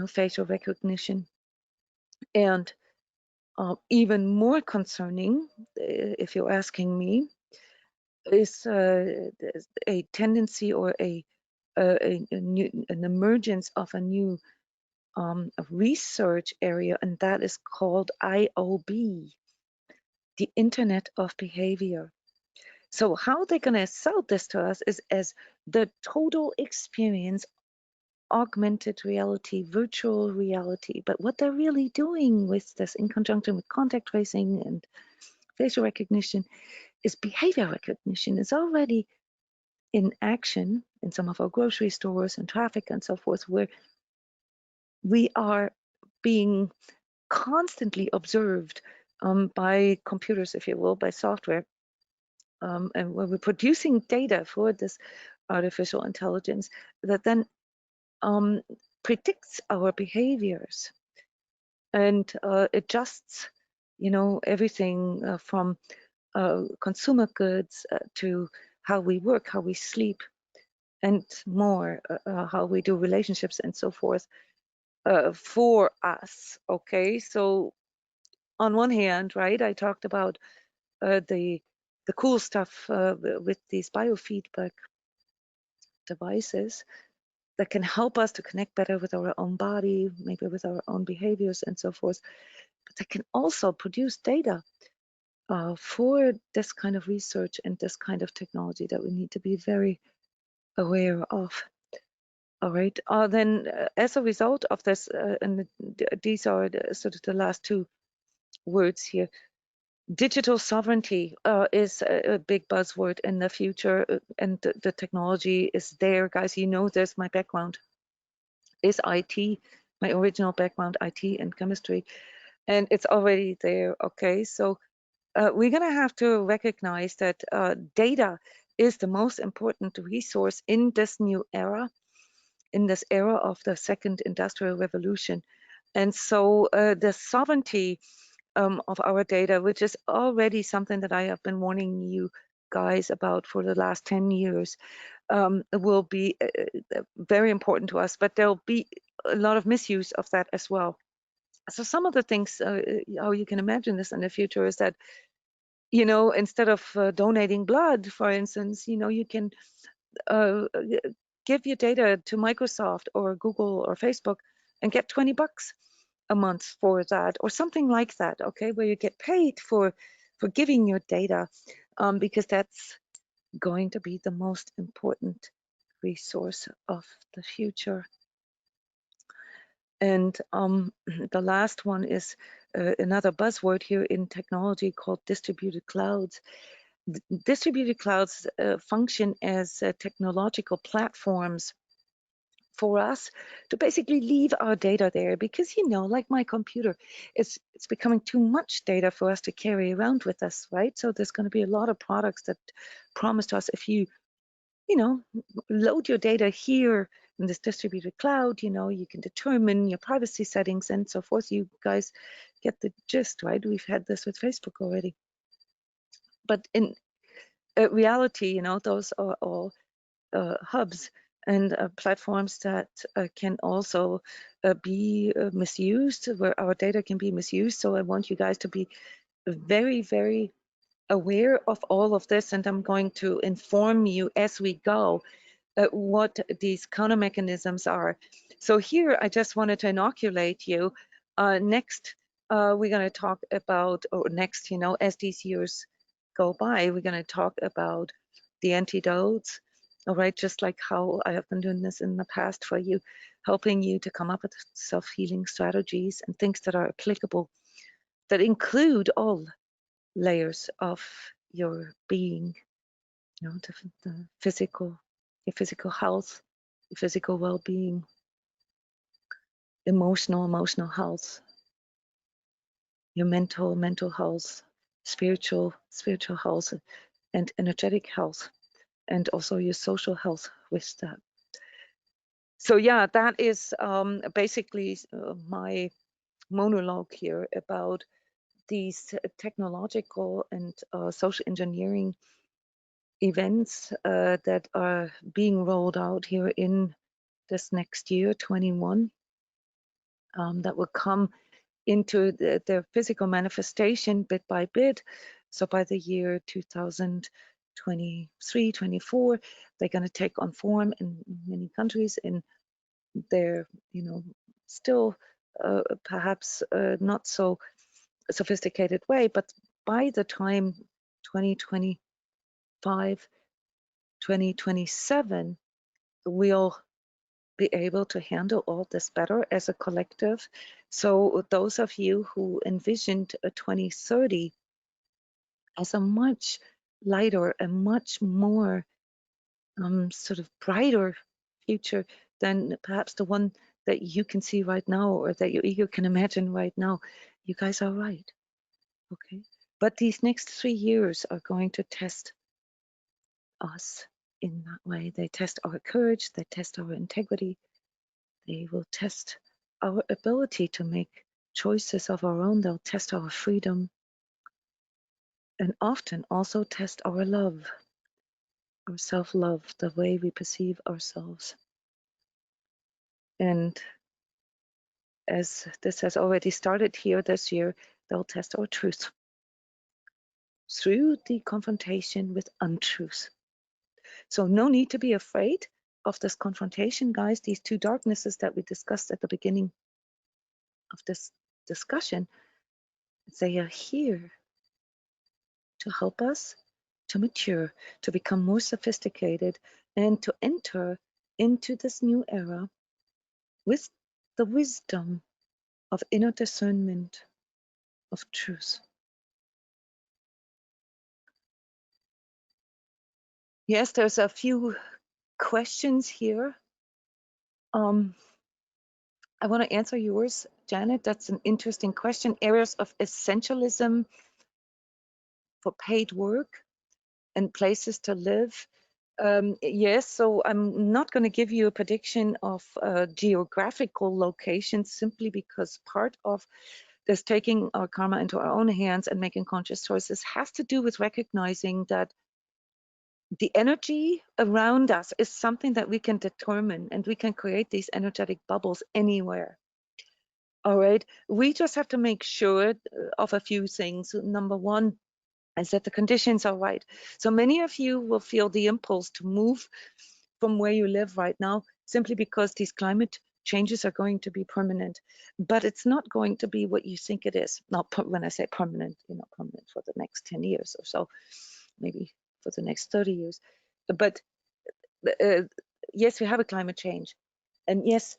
facial recognition, and even more concerning, if you're asking me, is a tendency or an emergence of a new research area, and that is called IOB, the Internet of Behavior. So how they're going to sell this to us is as the total experience, augmented reality, virtual reality. But what they're really doing with this, in conjunction with contact tracing and facial recognition, is behavior recognition. Is already in action in some of our grocery stores and traffic and so forth, where we are being constantly observed by computers, if you will, by software, and where we're producing data for this artificial intelligence that then predicts our behaviors and adjusts, everything from consumer goods to how we work, how we sleep, and more, how we do relationships and so forth, for us. Okay, so on one hand, right, I talked about the cool stuff with these biofeedback devices that can help us to connect better with our own body, maybe with our own behaviors and so forth, but they can also produce data for this kind of research and this kind of technology that we need to be very aware of. All right, then as a result of this, and these are sort of the last two words here, digital sovereignty is a big buzzword in the future, and the technology is there, guys. This, my background is IT, my original background, IT and chemistry. and it's already there. Okay, so we're going to have to recognize that data is the most important resource in this new era, in this era of the second industrial revolution. And so the sovereignty of our data, which is already something that I have been warning you guys about for the last 10 years, will be very important to us, but there'll be a lot of misuse of that as well. So some of the things, how you can imagine this in the future is that, you know, instead of donating blood, for instance, you know, you can give your data to Microsoft or Google or Facebook and get $20 a month for that, or something like that, okay, where you get paid for giving your data, because that's going to be the most important resource of the future. And the last one is another buzzword here in technology called distributed clouds. Distributed clouds function as technological platforms for us to basically leave our data there, because, you know, like my computer, it's becoming too much data for us to carry around with us, right? So there's going to be a lot of products that promise to us, if you know, load your data here in this distributed cloud, you know, you can determine your privacy settings and so forth. You guys get the gist, right? We've had this with Facebook already. But in reality, you know, those are all hubs and platforms that can also be misused, where our data can be misused. So I want you guys to be very, very aware of all of this, and I'm going to inform you as we go what these counter mechanisms are. So here I just wanted to inoculate you. Next, we're going to talk about, or next, you know, as these years go by, we're going to talk about the antidotes. All right, just like how I have been doing this in the past for you, helping you to come up with self-healing strategies and things that are applicable, that include all layers of your being, you know, the physical, your physical health, your physical well-being, emotional health, your mental health, spiritual health, and energetic health, and also your social health with that. So yeah, that is basically my monologue here about these technological and social engineering events that are being rolled out here in this next year, 21, that will come into their physical manifestation bit by bit. So by the year 2023, 24, they're going to take on form in many countries in their, you know, still perhaps not so sophisticated way, but by the time 2025, 2027, we'll be able to handle all this better as a collective. So those of you who envisioned a 2030 as a much lighter and much more sort of brighter future than perhaps the one that you can see right now, or that your ego can imagine right now, you guys are right. Okay, but these next 3 years are going to test us in that way. They test our courage, they test our integrity, they will test our ability to make choices of our own. They'll test our freedom, and often also test our love, our self-love, the way we perceive ourselves. And as this has already started here this year, they'll test our truth through the confrontation with untruth. So no need to be afraid of this confrontation, guys. These two darknesses that we discussed at the beginning of this discussion, they are here to help us to mature, to become more sophisticated, and to enter into this new era with the wisdom of inner discernment of truth. Yes, there's a few questions here. I want to answer yours Janet, that's an interesting question. Areas of essentialism for paid work and places to live. Yes, so I'm not going to give you a prediction of geographical locations simply because part of this taking our karma into our own hands and making conscious choices has to do with recognizing that the energy around us is something that we can determine, and we can create these energetic bubbles anywhere. All right, we just have to make sure of a few things. Number one is that the conditions are right. So many of you will feel the impulse to move from where you live right now simply because these climate changes are going to be permanent, but it's not going to be what you think it is. Not when I say permanent, permanent for the next 10 years or so, maybe for the next 30 years. But yes, we have a climate change, and yes,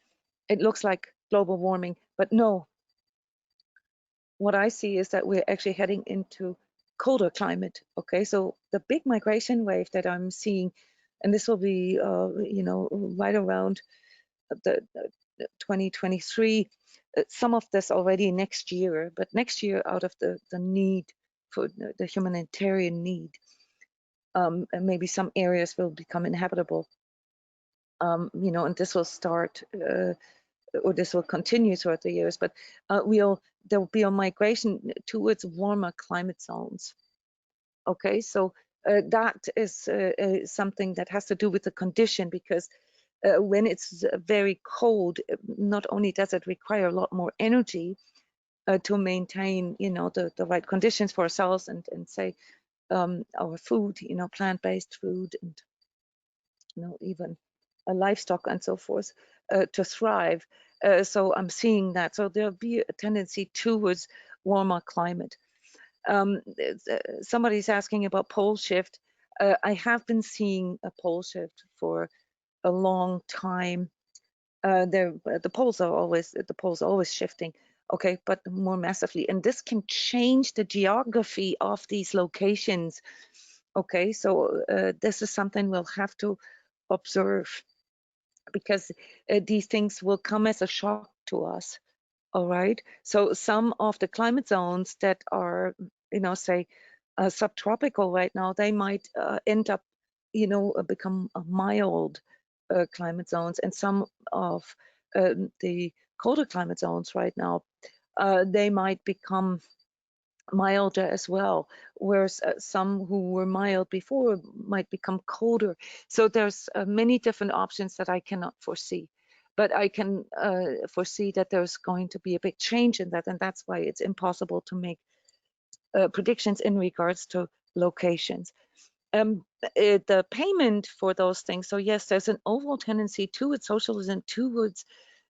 it looks like global warming, but no, what I see is that we're actually heading into colder climate. Okay, so the big migration wave that I'm seeing, and this will be, right around the 2023, some of this already next year, but next year out of the need for the humanitarian need, and maybe some areas will become inhabitable, and this will start, or this will continue throughout the years, but there will be a migration towards warmer climate zones. Okay, so that is something that has to do with the condition, because when it's very cold, not only does it require a lot more energy to maintain, the right conditions for ourselves and say our food, plant-based food, and even livestock and so forth, to thrive. So I'm seeing that. So there'll be a tendency towards warmer climate. Somebody's asking about pole shift. I have been seeing a pole shift for a long time. The poles are always shifting. Okay, but more massively, and this can change the geography of these locations. Okay, so this is something we'll have to observe, because these things will come as a shock to us. All right, so some of the climate zones that are, say, subtropical right now, they might end up, become a mild climate zones, and some of the colder climate zones right now, they might become milder as well, whereas some who were mild before might become colder. So there's many different options that I cannot foresee, but I can foresee that there's going to be a big change in that, and that's why it's impossible to make predictions in regards to locations. The payment for those things, so yes, there's an overall tendency towards socialism, towards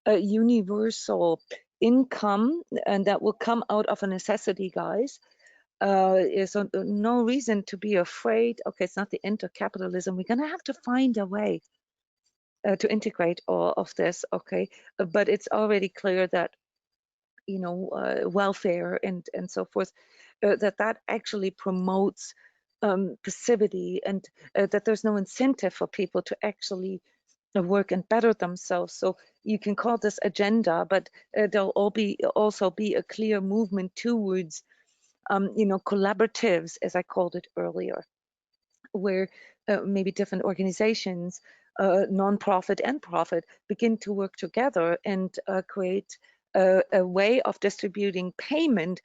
universal income, and that will come out of a necessity, guys. So no reason to be afraid. Okay, it's not the end of capitalism. We're going to have to find a way to integrate all of this. Okay, but it's already clear that welfare and so forth, that actually promotes passivity, and that there's no incentive for people to actually work and better themselves. So you can call this agenda, but there'll also be a clear movement towards collaboratives, as I called it earlier, where maybe different organizations, non-profit and profit, begin to work together and create a way of distributing payment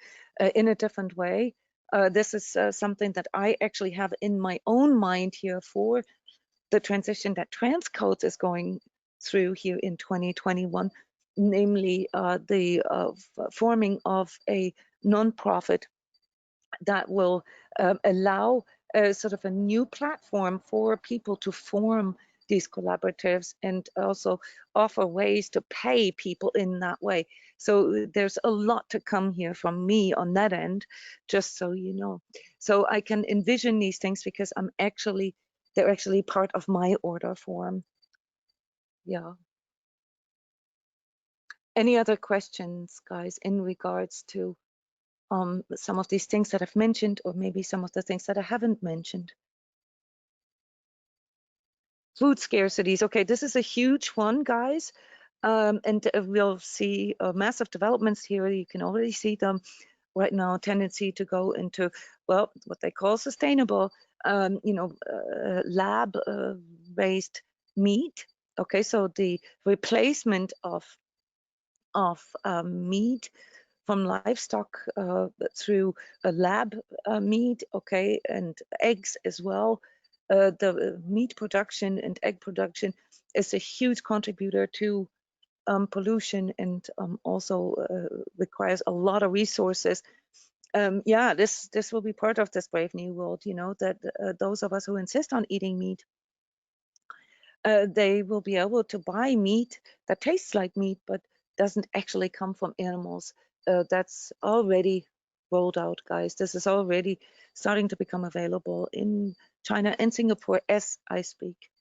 in a different way. This is something that I actually have in my own mind here for the transition that transCODES is going through here in 2021, namely the forming of a non-profit that will allow sort of a new platform for people to form these collaboratives and also offer ways to pay people in that way. So there's a lot to come here from me on that end, just so you know. So I can envision these things because they're actually part of my order form. Yeah. Any other questions, guys, in regards to some of these things that I've mentioned, or maybe some of the things that I haven't mentioned? Food scarcities. Okay, this is a huge one, guys. And we'll see massive developments here. You can already see them right now, tendency to go into, well, what they call sustainable, lab-based meat. Okay, so the replacement of meat from livestock through a lab meat, okay, and eggs as well. The meat production and egg production is a huge contributor to pollution, and also requires a lot of resources. Yeah, this will be part of this brave new world, that those of us who insist on eating meat, they will be able to buy meat that tastes like meat but doesn't actually come from animals. That's already rolled out, guys. This is already starting to become available in China and Singapore as I speak.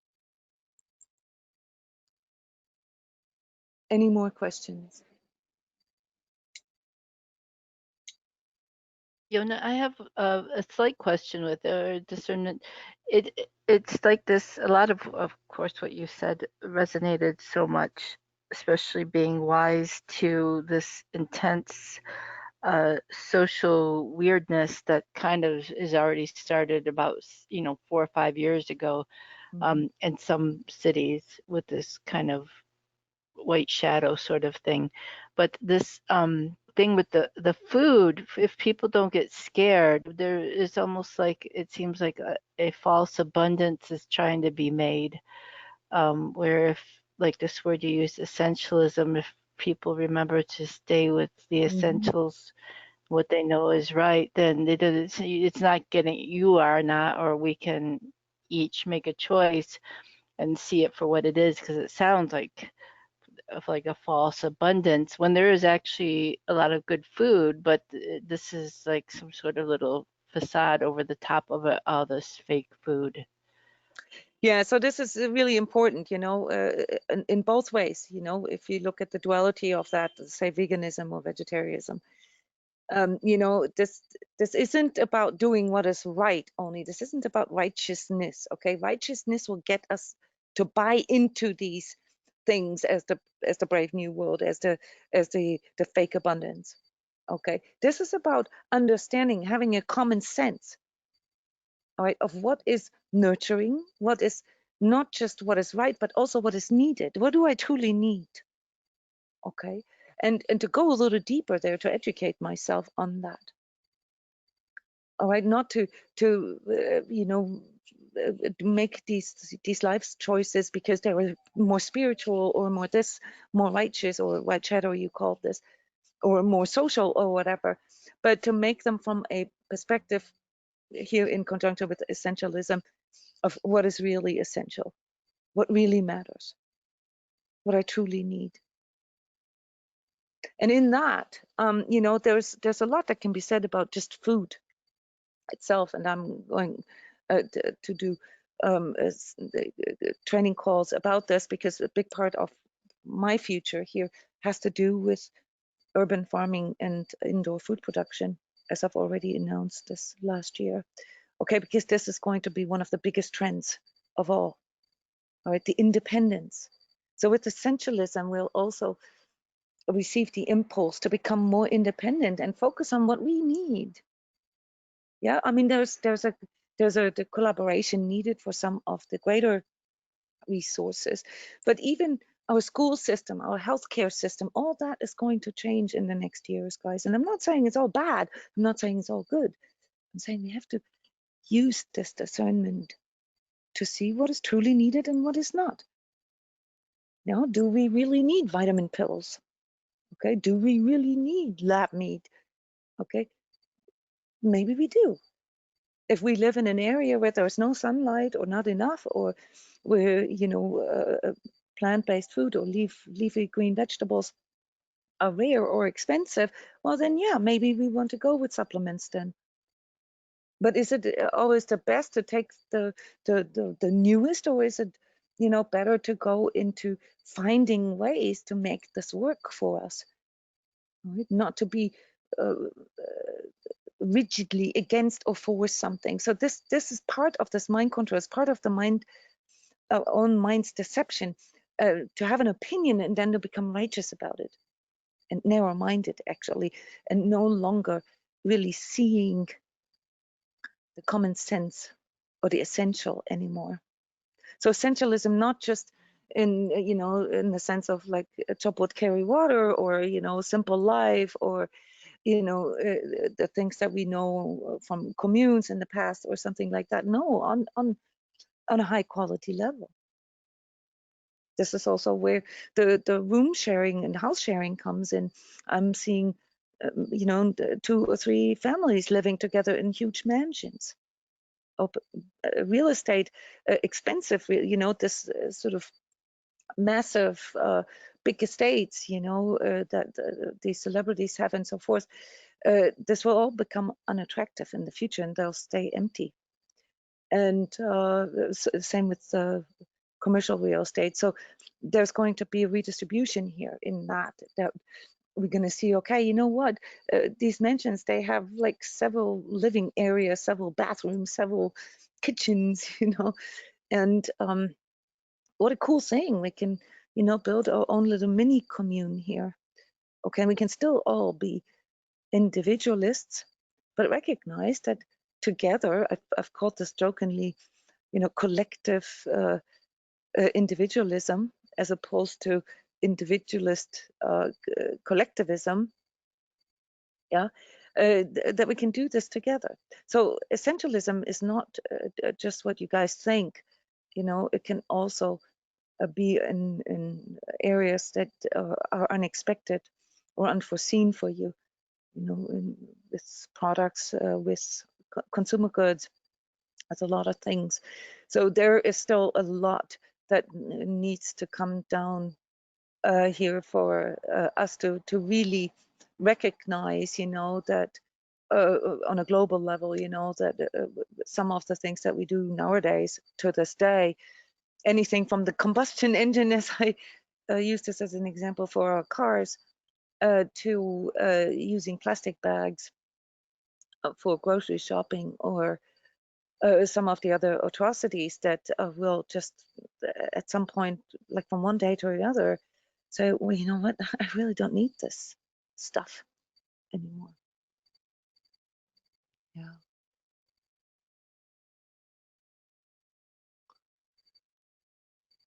Any more questions? Jona, I have a slight question with discernment. It's like this. A lot of course, what you said resonated so much, especially being wise to this intense social weirdness that kind of is already started about 4 or 5 years ago in some cities with this kind of white shadow sort of thing. But this thing with the food, if people don't get scared, there is almost like, it seems like a false abundance is trying to be made, where if, like this word you use, essentialism, if people remember to stay with the essentials, what they know is right, then it's not getting, you are not, or we can each make a choice and see it for what it is, because it sounds like of like a false abundance when there is actually a lot of good food, but this is like some sort of little facade over the top of it, all this fake food. Yeah, so this is really important, in both ways. If you look at the duality of that, say veganism or vegetarianism, this isn't about doing what is right only. This isn't about righteousness. Okay, righteousness will get us to buy into these things as the brave new world, as the fake abundance. Okay, this is about understanding, having a common sense, all right, of what is nurturing, what is not just what is right, but also what is needed. What do I truly need? Okay, and to go a little deeper there, to educate myself on that. All right, not to make these life choices because they were more spiritual or more this, more righteous, or white shadow you call this, or more social or whatever, but to make them from a perspective here in conjunction with essentialism of what is really essential, what really matters, what I truly need. And in that, there's a lot that can be said about just food itself, and I'm going to do training calls about this, because a big part of my future here has to do with urban farming and indoor food production, as I've already announced this last year. Okay, because this is going to be one of the biggest trends of all right, the independence. So with essentialism, we'll also receive the impulse to become more independent and focus on what we need. Yeah, I mean, there's the collaboration needed for some of the greater resources, but even our school system, our healthcare system, all that is going to change in the next years, guys. And I'm not saying it's all bad. I'm not saying it's all good. I'm saying we have to use this discernment to see what is truly needed and what is not. Now, do we really need vitamin pills? Okay, do we really need lab meat? Okay, maybe we do. If we live in an area where there's no sunlight or not enough, or where plant-based food or leafy green vegetables are rare or expensive, well then yeah, maybe we want to go with supplements then. But is it always the best to take the newest, or is it better to go into finding ways to make this work for us, right? Not to be rigidly against or for something. So this is part of this mind control. It's part of the mind, our own mind's deception, to have an opinion and then to become righteous about it, and narrow-minded actually, and no longer really seeing the common sense or the essential anymore. So essentialism, not just in, you know, in the sense of like a job would carry water, or, you know, simple life, or, you know, the things that we know from communes in the past or something like that. No, on a high quality level. This is also where the room sharing and house sharing comes in. I'm seeing, you know, 2 or 3 families living together in huge mansions. Real estate, expensive, you know, this sort of massive big estates, you know, that these celebrities have and so forth. This will all become unattractive in the future, and they'll stay empty. And same with commercial real estate. So there's going to be a redistribution here in that we're going to see, okay, you know what, these mansions, they have like several living areas, several bathrooms, several kitchens, you know, and what a cool thing. We can, you know, build our own little mini commune here. Okay, and we can still all be individualists, but recognize that together, I've called this jokingly, you know, collective individualism, as opposed to individualist collectivism. Yeah, that we can do this together. So essentialism is not just what you guys think. You know, it can also be in areas that are unexpected or unforeseen for you. You know, with products, with consumer goods, that's a lot of things. So there is still a lot that needs to come down here for us to really recognize, you know, that on a global level, you know, that some of the things that we do nowadays to this day, anything from the combustion engine, as I use this as an example for our cars, to using plastic bags for grocery shopping, or some of the other atrocities that will just at some point, like from one day to another, say, well, you know what, I really don't need this stuff anymore. Yeah.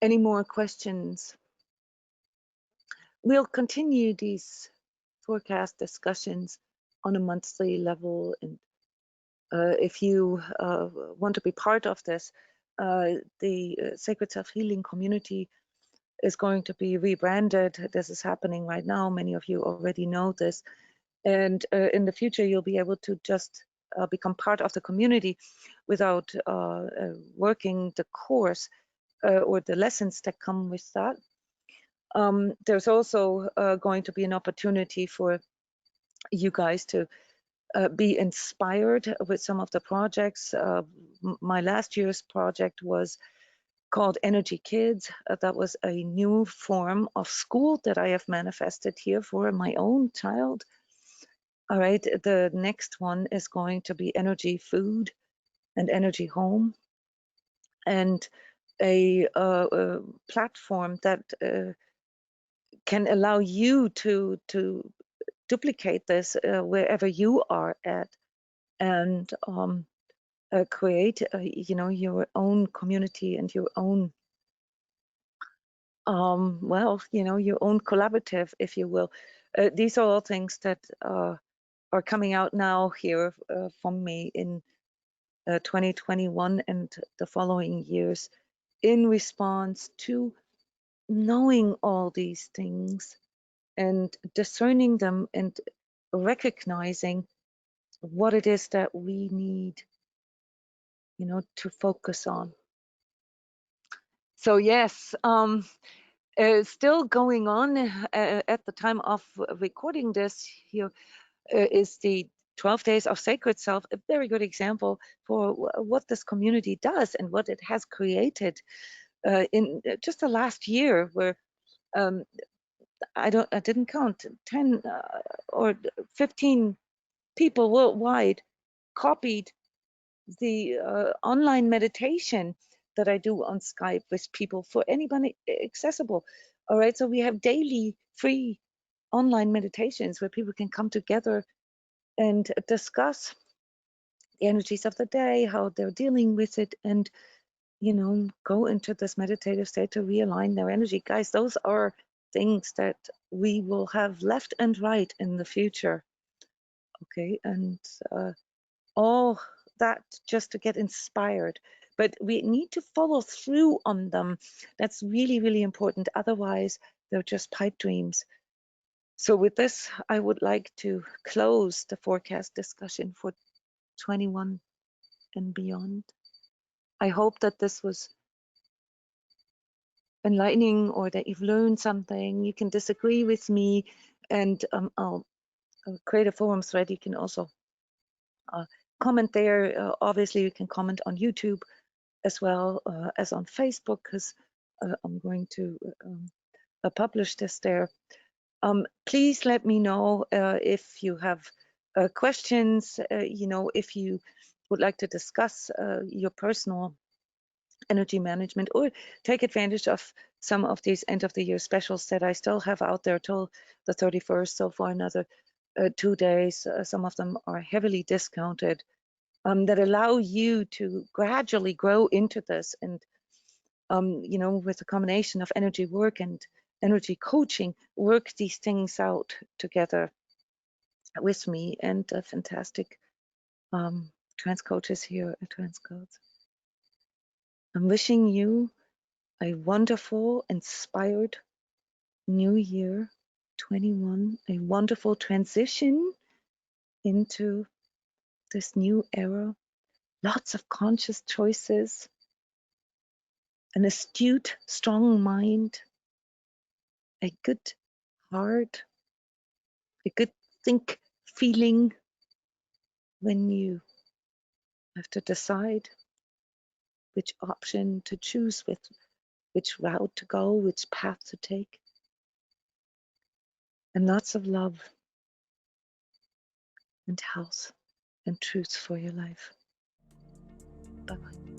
Any more questions? We'll continue these forecast discussions on a monthly level, and if you want to be part of this, the Sacred Self-Healing community is going to be rebranded. This is happening right now. Many of you already know this. And in the future, you'll be able to just become part of the community without working the course or the lessons that come with that. There's also going to be an opportunity for you guys to be inspired with some of the projects. My last year's project was called Energy Kids. That was a new form of school that I have manifested here for my own child. All right, the next one is going to be Energy Food and Energy Home, and a platform that can allow you to duplicate this wherever you are at, and create you know, your own community and your own well, you know, your own collaborative, if you will. These are all things that are coming out now here from me in 2021 and the following years, in response to knowing all these things and discerning them and recognizing what it is that we need, you know, to focus on. So yes, still going on at the time of recording this here is the 12 Days of Sacred Self, a very good example for what this community does and what it has created in just the last year, where I didn't count, 10 or 15 people worldwide copied the online meditation that I do on Skype with people for anybody accessible. All right, so we have daily free online meditations where people can come together and discuss the energies of the day, how they're dealing with it, and go into this meditative state to realign their energy. Guys, those are things that we will have left and right in the future. Okay, and all that just to get inspired. But we need to follow through on them. That's really, really important. Otherwise, they're just pipe dreams. So with this, I would like to close the forecast discussion for 21 and beyond. I hope that this was enlightening or that you've learned something. You can disagree with me, and I'll create a forum thread. You can also comment there. Obviously, you can comment on YouTube as well as on Facebook, because I'm going to publish this there. Please let me know if you have questions, if you would like to discuss your personal energy management or take advantage of some of these end of the year specials that I still have out there till the 31st. So for another 2 days, some of them are heavily discounted, that allow you to gradually grow into this. And with a combination of energy work and energy coaching, work these things out together with me and fantastic trans coaches here at transCODES. I'm wishing you a wonderful, inspired new year 21, a wonderful transition into this new era, lots of conscious choices, an astute, strong mind, a good heart, a good think feeling when you have to decide which option to choose, with which route to go, which path to take, and lots of love and health and truth for your life. Bye-bye.